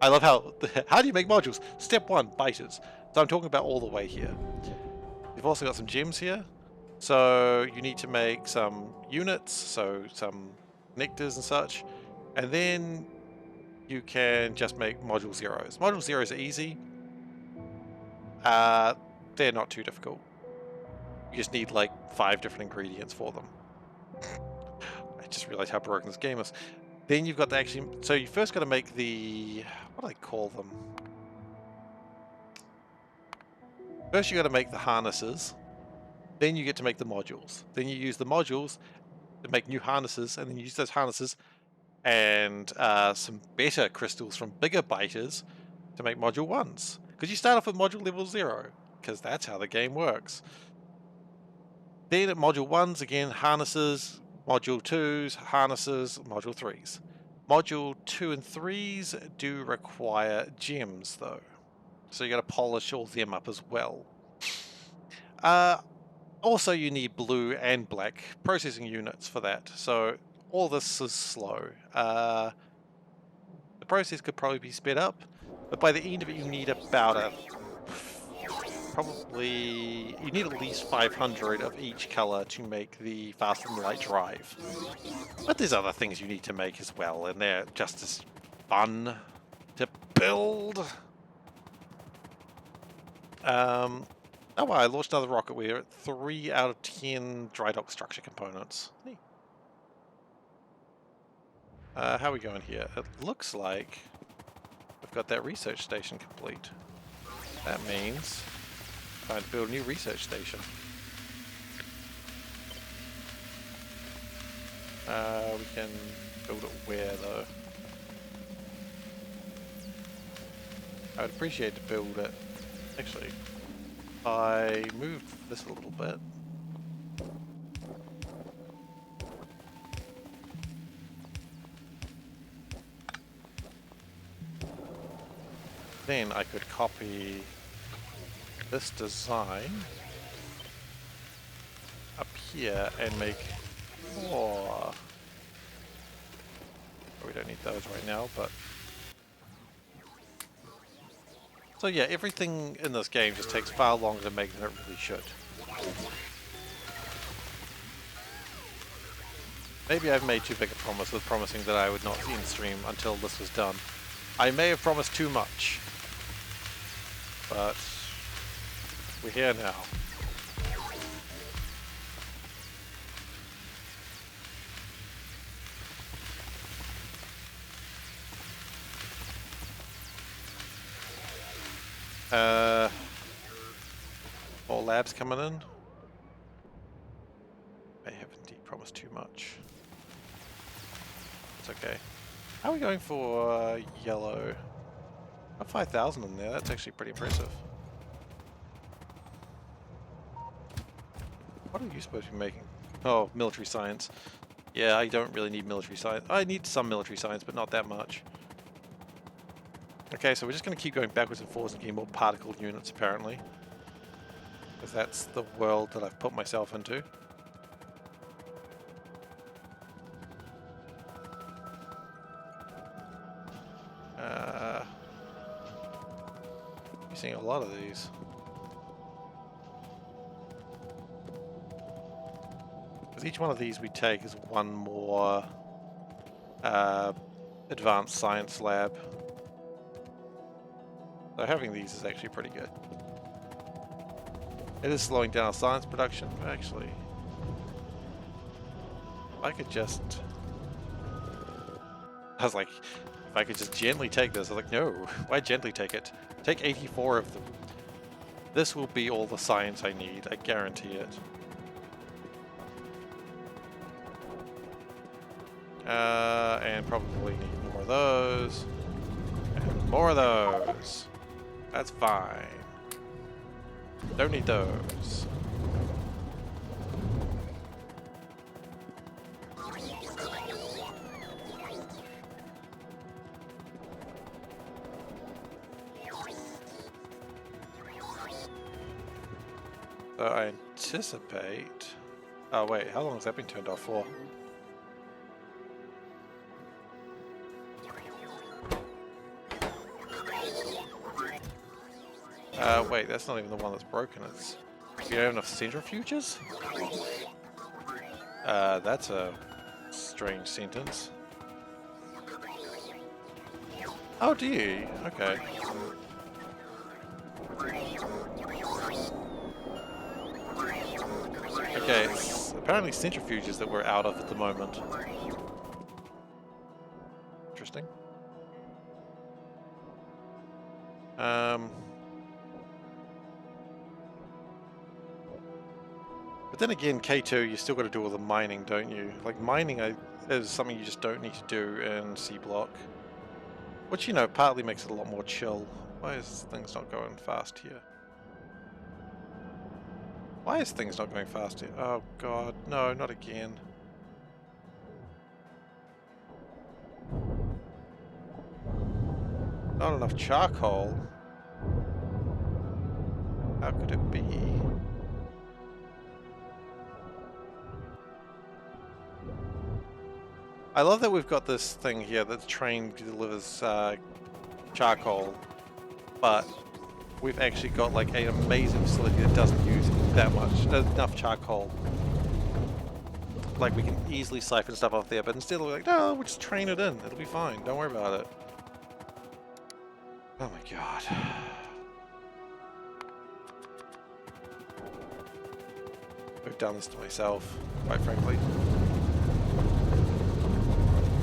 I love how do you make modules? Step 1, biters. So I'm talking about all the way here. You've also got some gems here. So you need to make some units, so some nectars and such, and then you can just make module zeros. Module zeros are easy. They're not too difficult. You just need like 5 different ingredients for them. I just realized how broken this game is. Then you've got to actually... So you first got to make the... What do I call them? First you got to make the harnesses. Then you get to make the modules. Then you use the modules to make new harnesses, and then you use those harnesses and some better crystals from bigger biters to make module 1s. Because you start off at module level 0, because that's how the game works. Then at module 1s, again, harnesses, module 2s, harnesses, module 3s. Module 2 and 3s do require gems, though. So you got to polish all them up as well. Also, you need blue and black processing units for that. So all this is slow. The process could probably be sped up, but by the end of it, you need about you need at least 500 of each color to make the faster than light drive. But there's other things you need to make as well, and they're just as fun to build. Oh wow, I launched another rocket. We're at 3 out of 10 dry dock structure components. Neat. How are we going here? It looks like we've got that research station complete. That means time to build a new research station. We can build it where though? I would appreciate to build it. Actually, I moved this a little bit. Then I could copy this design up here and make more. We don't need those right now, but... So yeah, everything in this game just takes far longer to make than it really should. Maybe I've made too big a promise with promising that I would not see in stream until this was done. I may have promised too much, but we're here now. More labs coming in. I have indeed promised too much. It's okay. How are we going for yellow? Got 5,000 in there, that's actually pretty impressive. What are you supposed to be making? Oh, military science. Yeah, I don't really need military science. I need some military science, but not that much. Okay, so we're just going to keep going backwards and forwards and getting more particle units, apparently. Because that's the world that I've put myself into. You're seeing a lot of these. Because each one of these we take is one more advanced science lab. So having these is actually pretty good. It is slowing down our science production, but actually, if I could just... I was like, if I could just gently take this, I was like, no, why gently take it? Take 84 of them. This will be all the science I need, I guarantee it. And probably need more of those. And more of those. That's fine. Don't need those. So I anticipate... Oh wait, how long has that been turned off for? Wait, that's not even the one that's broken. It's... You don't have enough centrifuges? That's a strange sentence. Oh, do you? Okay. Okay, it's apparently centrifuges that we're out of at the moment. Interesting. But then again, K2, you still got to do all the mining, don't you? Like, mining is something you just don't need to do in SeaBlock. Which, you know, partly makes it a lot more chill. Why is things not going fast here? Why is things not going fast here? Oh god, no, not again. Not enough charcoal. How could it be? I love that we've got this thing here that's train delivers charcoal, but we've actually got like an amazing facility that doesn't use that much, enough charcoal. Like we can easily siphon stuff off there, but instead we're like, no, we'll just train it in. It'll be fine. Don't worry about it. Oh my god. I've done this to myself, quite frankly.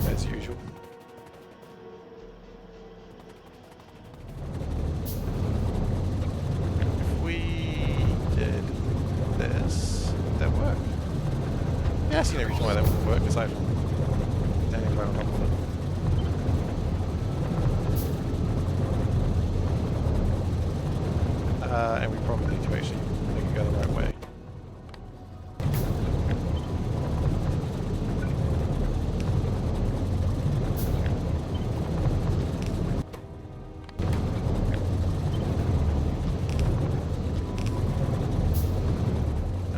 As usual. If we did this, would that work? Yeah, I see no reason why that wouldn't work aside from standing right on top of it. And we probably need to actually make it go the right way.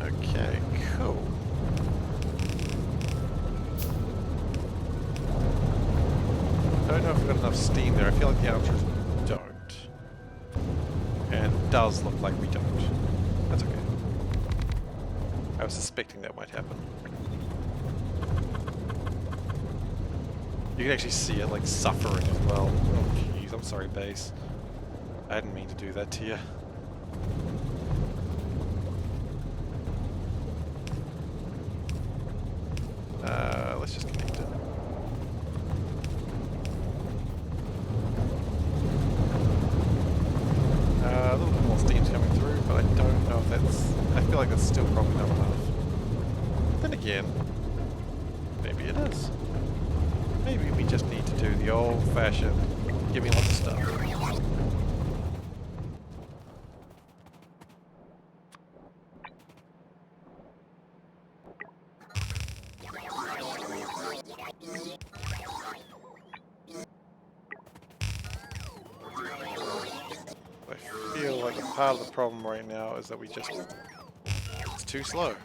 Okay, cool. Don't know if we've got enough steam there. I feel like the answer is don't. And it does look like we don't. That's okay. I was suspecting that might happen. You can actually see it like suffering as well. Oh jeez, I'm sorry, base. I didn't mean to do that to you. Let's just connect it. A little bit more steam's coming through, but I don't know if that's... I feel like that's still probably not enough. Then again, maybe it is. Maybe we just need to do the old-fashioned give me lots of stuff. I feel like a part of the problem right now is that it's too slow.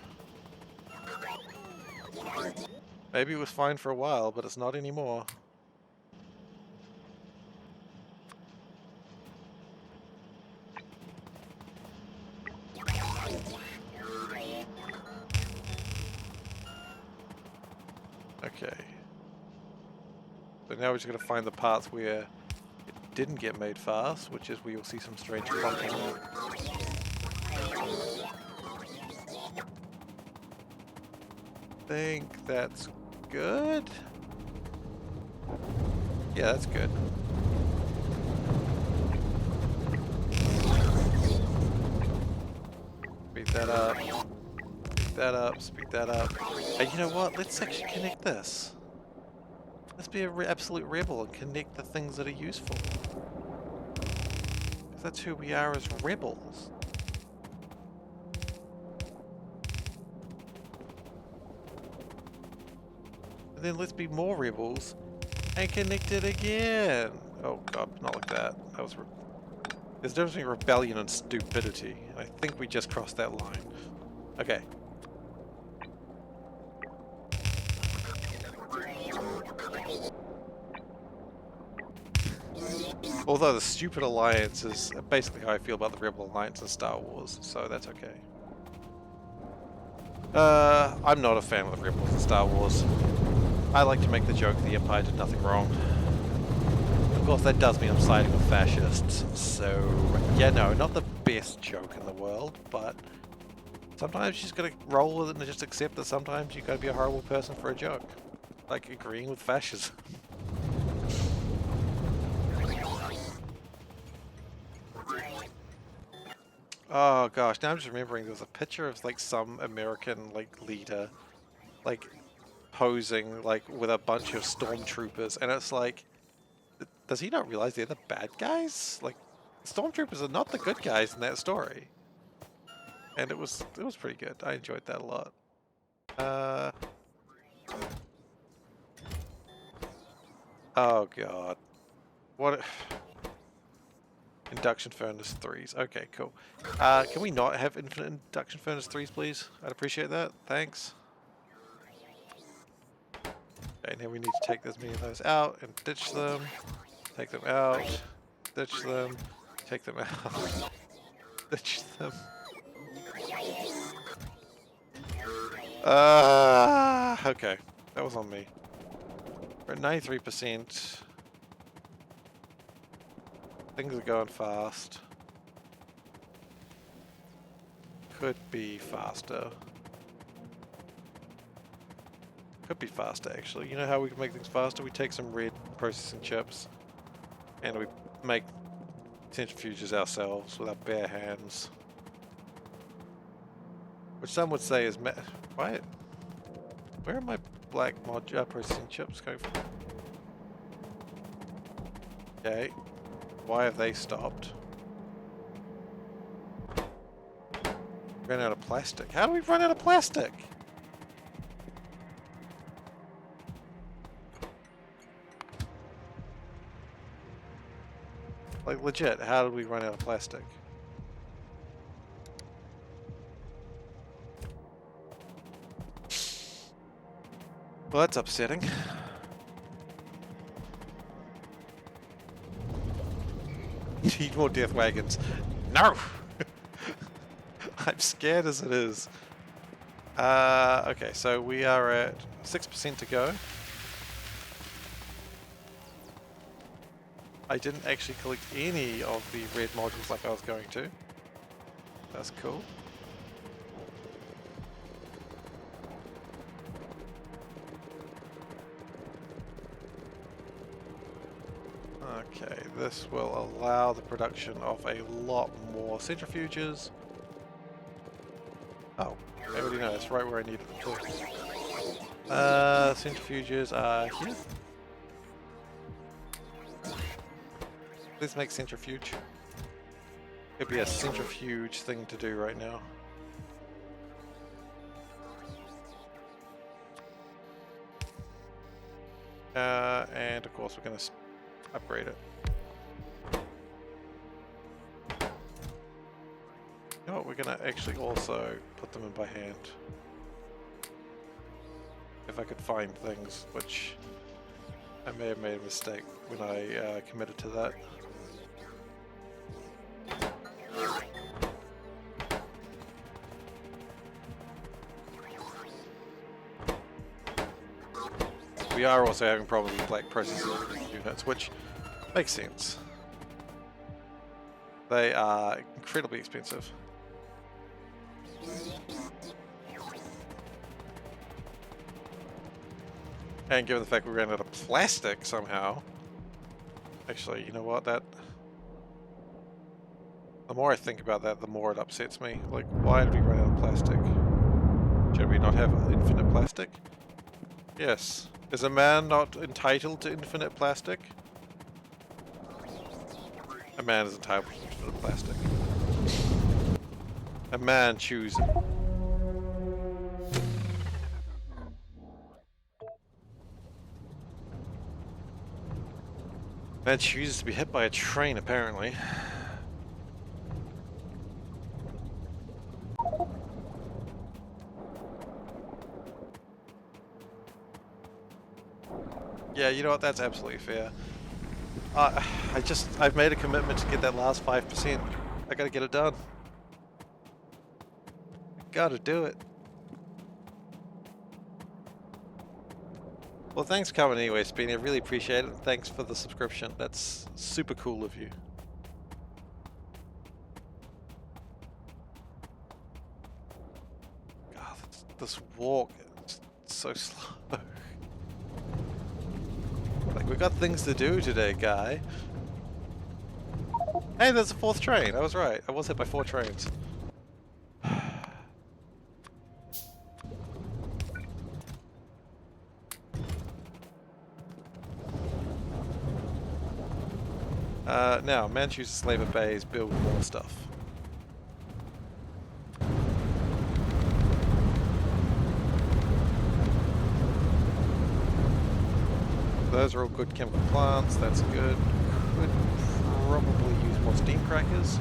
Maybe it was fine for a while, but it's not anymore. Okay. So now we're just going to find the parts where it didn't get made fast, which is where you'll see some strange clumping. I think that's good. Yeah, that's good. Speed that up. Speed that up. Speed that up. Hey, you know what? Let's actually connect this. Let's be an absolute rebel and connect the things that are useful. Because that's who we are as rebels. And then let's be more rebels and connect it again. Oh god, not like that. That was... There's a difference between rebellion and stupidity. And I think we just crossed that line. Okay. Although the stupid alliance is basically how I feel about the Rebel Alliance in Star Wars, so that's okay. I'm not a fan of the Rebels in Star Wars. I like to make the joke the Empire did nothing wrong. Of course, that does mean I'm siding with fascists, so... Yeah, no, not the best joke in the world, but... Sometimes you just gotta roll with it and just accept that sometimes you gotta be a horrible person for a joke. Like agreeing with fascism. Oh gosh, now I'm just remembering there was a picture of like some American like leader like posing like with a bunch of stormtroopers, and it's like, does he not realize they're the bad guys? Like, stormtroopers are not the good guys in that story. And it was pretty good. I enjoyed that a lot. Oh god. What? Induction furnace 3s. Okay, cool. Can we not have infinite induction furnace 3s, please? I'd appreciate that. Thanks. Okay, now we need to take as many of those out and ditch them. Take them out. Ditch them. Take them out. Ditch them. Okay. That was on me. We're at 93%. Things are going fast. Could be faster. Could be faster, actually. You know how we can make things faster? We take some red processing chips and we make centrifuges ourselves with our bare hands. Which some would say is... Why? Where are my black processing chips going from? Okay. Why have they stopped? Ran out of plastic. How do we run out of plastic? Like legit, how did we run out of plastic? Well, that's upsetting. Need more death wagons. No! I'm scared as it is. Okay, so we are at 6% to go. I didn't actually collect any of the red modules like I was going to. That's cool. Okay, this will allow the production of a lot more centrifuges. Oh, I already know, that's right where I needed them to. Centrifuges are here. Let's make centrifuge. Could be a centrifuge thing to do right now. And of course we're going to upgrade it. You know what, we're going to actually also put them in by hand. If I could find things, which I may have made a mistake when I committed to that. We are also having problems with black processing units, which makes sense. They are incredibly expensive. And given the fact we ran out of plastic somehow, actually, you know what, the more I think about that, the more it upsets me. Like, why did we run out of plastic? Should we not have infinite plastic? Yes. Is a man not entitled to infinite plastic? A man is entitled to infinite plastic. A man chooses. Man chooses to be hit by a train, apparently. Yeah, you know what? That's absolutely fair. I've made a commitment to get that last 5%. I gotta get it done. Gotta do it. Well, thanks for coming anyway, Speedy. I really appreciate it. Thanks for the subscription. That's super cool of you. God, this walk is so slow. Like, we've got things to do today, guy. Hey, there's a 4th train. I was right. I was hit by 4 trains. Now, man chooses Slaver Bays, build more stuff. Those are all good chemical plants, that's good. Could probably use more steam crackers.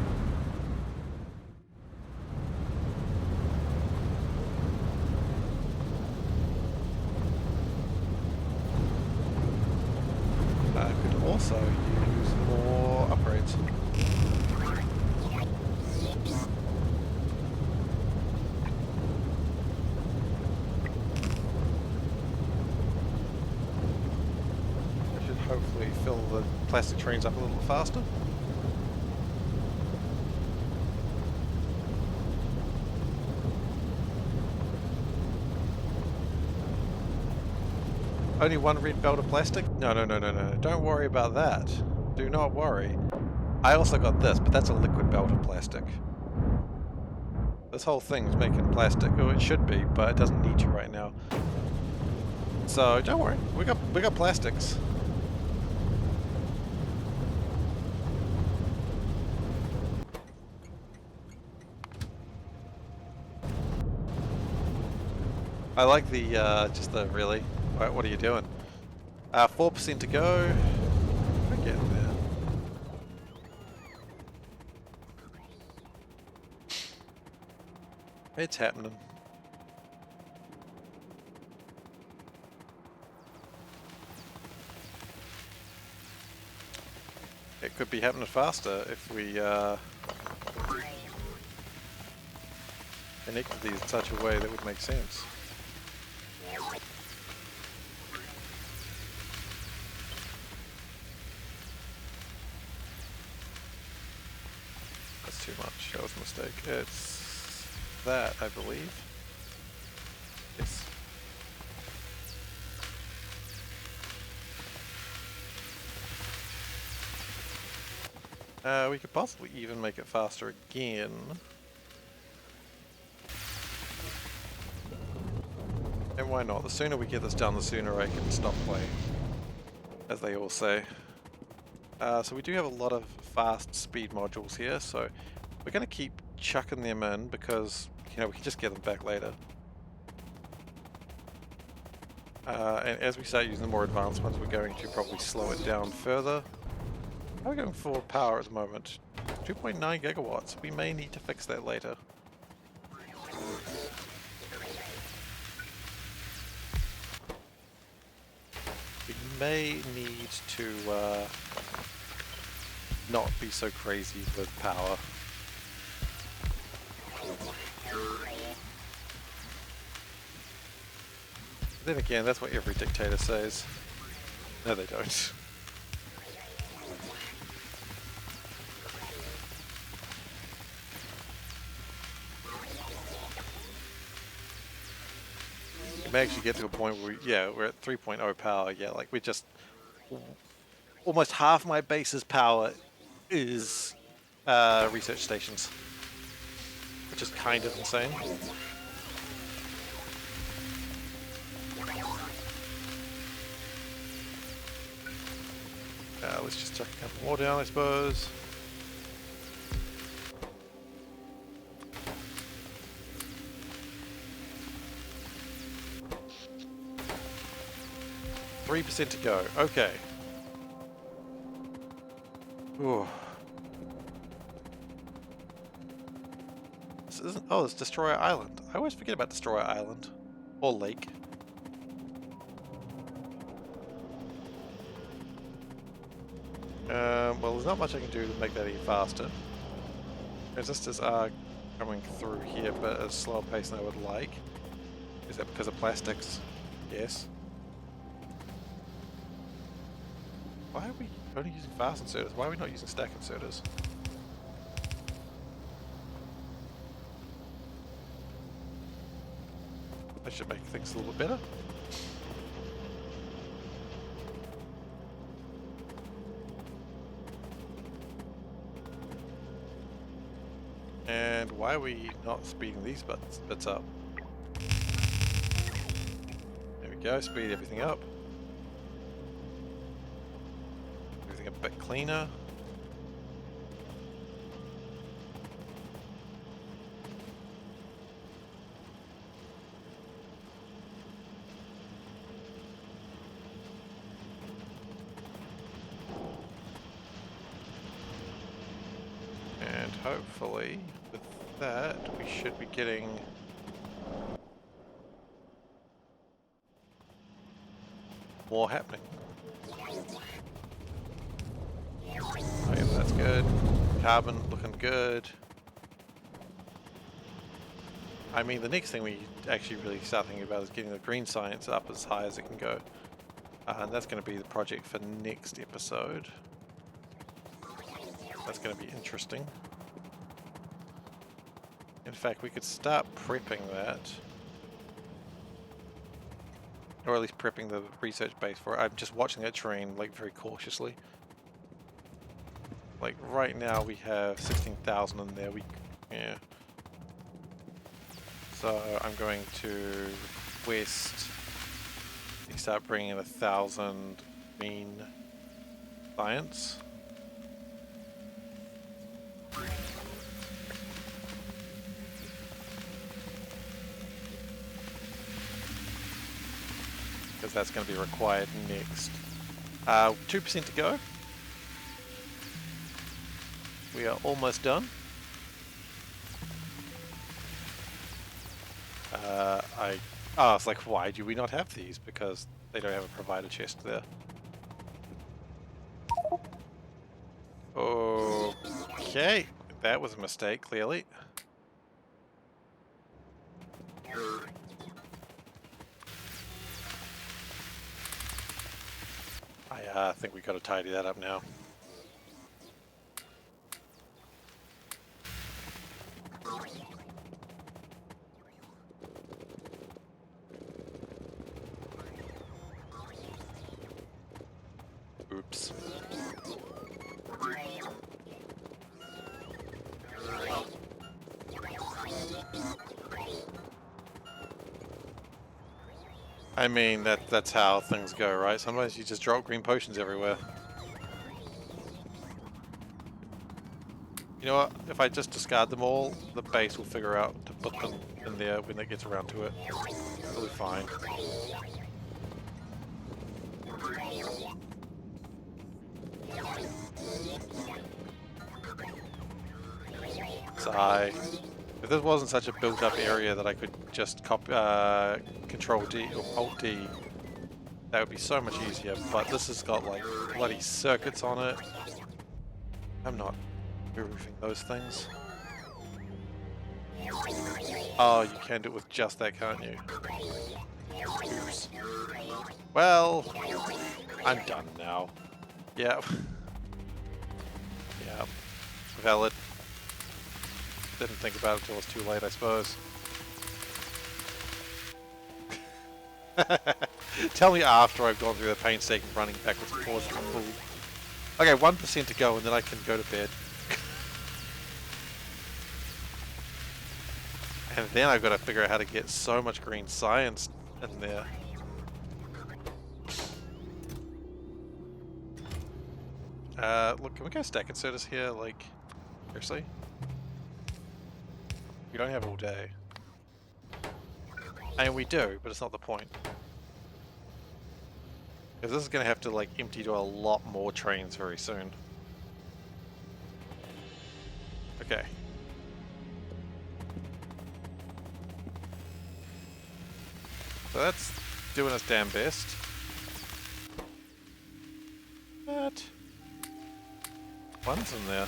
Could also use more upgrades. I should hopefully fill the plastic trains up a little faster. Only one red belt of plastic? No. Don't worry about that. Do not worry. I also got this, but that's a liquid belt of plastic. This whole thing's making plastic. Oh, it should be, but it doesn't need you right now. So don't worry. We got plastics. I like the just the really. What are you doing? 4% to go. We're getting there. It's happening. It could be happening faster if we connected these in such a way that would make sense. too much. That was a mistake. It's that, I believe. Yes. We could possibly even make it faster again. And why not? The sooner we get this done, the sooner I can stop playing, as they all say. So we do have a lot of fast speed modules here, so we're going to keep chucking them in because, you know, we can just get them back later. And as we start using the more advanced ones, we're going to probably slow it down further. How are we going for power at the moment? 2.9 gigawatts. We may need to fix that later. We may need to not be so crazy with power. Then again, that's what every dictator says. No, they don't. May actually get to a point where, yeah, we're at 3.0 power. Yeah, like we're just almost half my base's power is research stations, which is kind of insane. Let's just chuck a couple more down, I suppose. %3 to go. Okay. Ooh. This isn't. Oh, it's Destroyer Island. I always forget about Destroyer Island or Lake. Well, there's not much I can do to make that any faster. Resistors are coming through here, but at a slower pace than I would like. Is that because of plastics? Yes. Why are we only using fast inserters? Why are we not using stack inserters? That should make things a little bit better. And why are we not speeding these bits up? There we go, speed everything up. Everything a bit cleaner. And hopefully with that we should be getting more happening. Okay, that's good. Carbon looking good. I mean, the next thing we actually really start thinking about is getting the green science up as high as it can go. And that's going to be the project for next episode. That's going to be interesting. In fact, we could start prepping that. Or at least prepping the research base for it. I'm just watching that terrain like very cautiously. Like right now we have 16,000 in there. Yeah. So I'm going to request we start bringing in 1,000 green science. Because that's going to be required next. 2% to go. We are almost done. It's like, why do we not have these? Because they don't have a provider chest there. Okay, that was a mistake, clearly. I think we got to tidy that up now. Oops. I mean, that's how things go, right? Sometimes you just drop green potions everywhere. You know what? If I just discard them all, the base will figure out to put them in there when it gets around to it. It'll be fine. Sigh. If this wasn't such a built-up area that I could just Control D or Alt D, that would be so much easier. But this has got like bloody circuits on it. I'm not roofing those things. Oh, you can do it with just that, can't you? Oops. Well, I'm done now. Yeah. Yeah. Valid. Didn't think about it until it was too late, I suppose. Tell me after I've gone through the painstaking running backwards and forwards from the pool. Okay, 1% to go and then I can go to bed. And then I've got to figure out how to get so much green science in there. Look, can we go stack inserters here? Like, seriously? We don't have all day. I mean, we do, but it's not the point. Because this is going to have to, like, empty to a lot more trains very soon. Okay. So that's doing its damn best. But one's in there.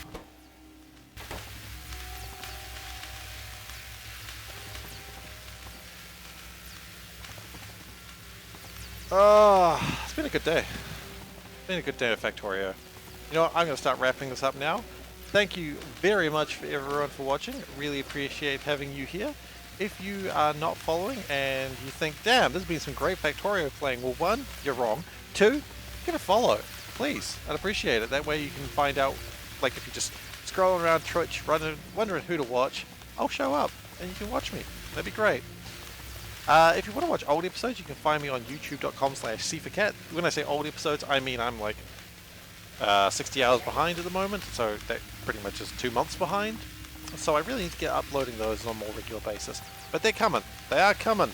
Oh, it's been a good day. It's been a good day at Factorio. You know what, I'm going to start wrapping this up now. Thank you very much for everyone for watching. Really appreciate having you here. If you are not following and you think, damn, there's been some great Factorio playing, well, one, you're wrong. Two, give a follow, please. I'd appreciate it. That way you can find out, like if you just scroll around Twitch, wondering who to watch, I'll show up and you can watch me. That'd be great. If you want to watch old episodes, you can find me on youtube.com/SeiferKatt. When I say old episodes, I mean I'm like 60 hours behind at the moment, so that pretty much is 2 months behind. So I really need to get uploading those on a more regular basis. But they're coming. They are coming.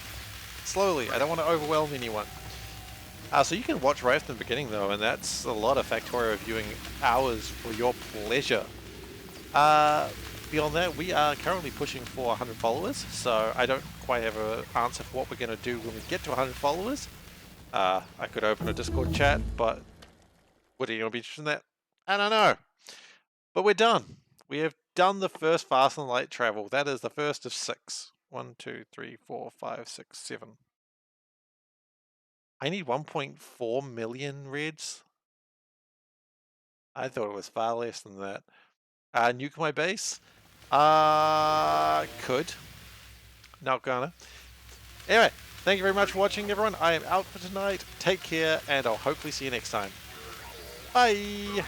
Slowly. I don't want to overwhelm anyone. So you can watch right from the beginning though, and that's a lot of Factorio viewing hours for your pleasure. Beyond that, we are currently pushing for 100 followers, so I don't quite have an answer for what we're going to do when we get to 100 followers. I could open a Discord chat, but would anyone be interested in that? I don't know. But we're done. We have done the first fast and light travel. That is the first of 6. 1, 2, 3, 4, 5, 6, 7. I need 1.4 million reds. I thought it was far less than that. Nuke my base? Could. Not gonna. Anyway, thank you very much for watching, everyone. I am out for tonight. Take care, and I'll hopefully see you next time. Bye!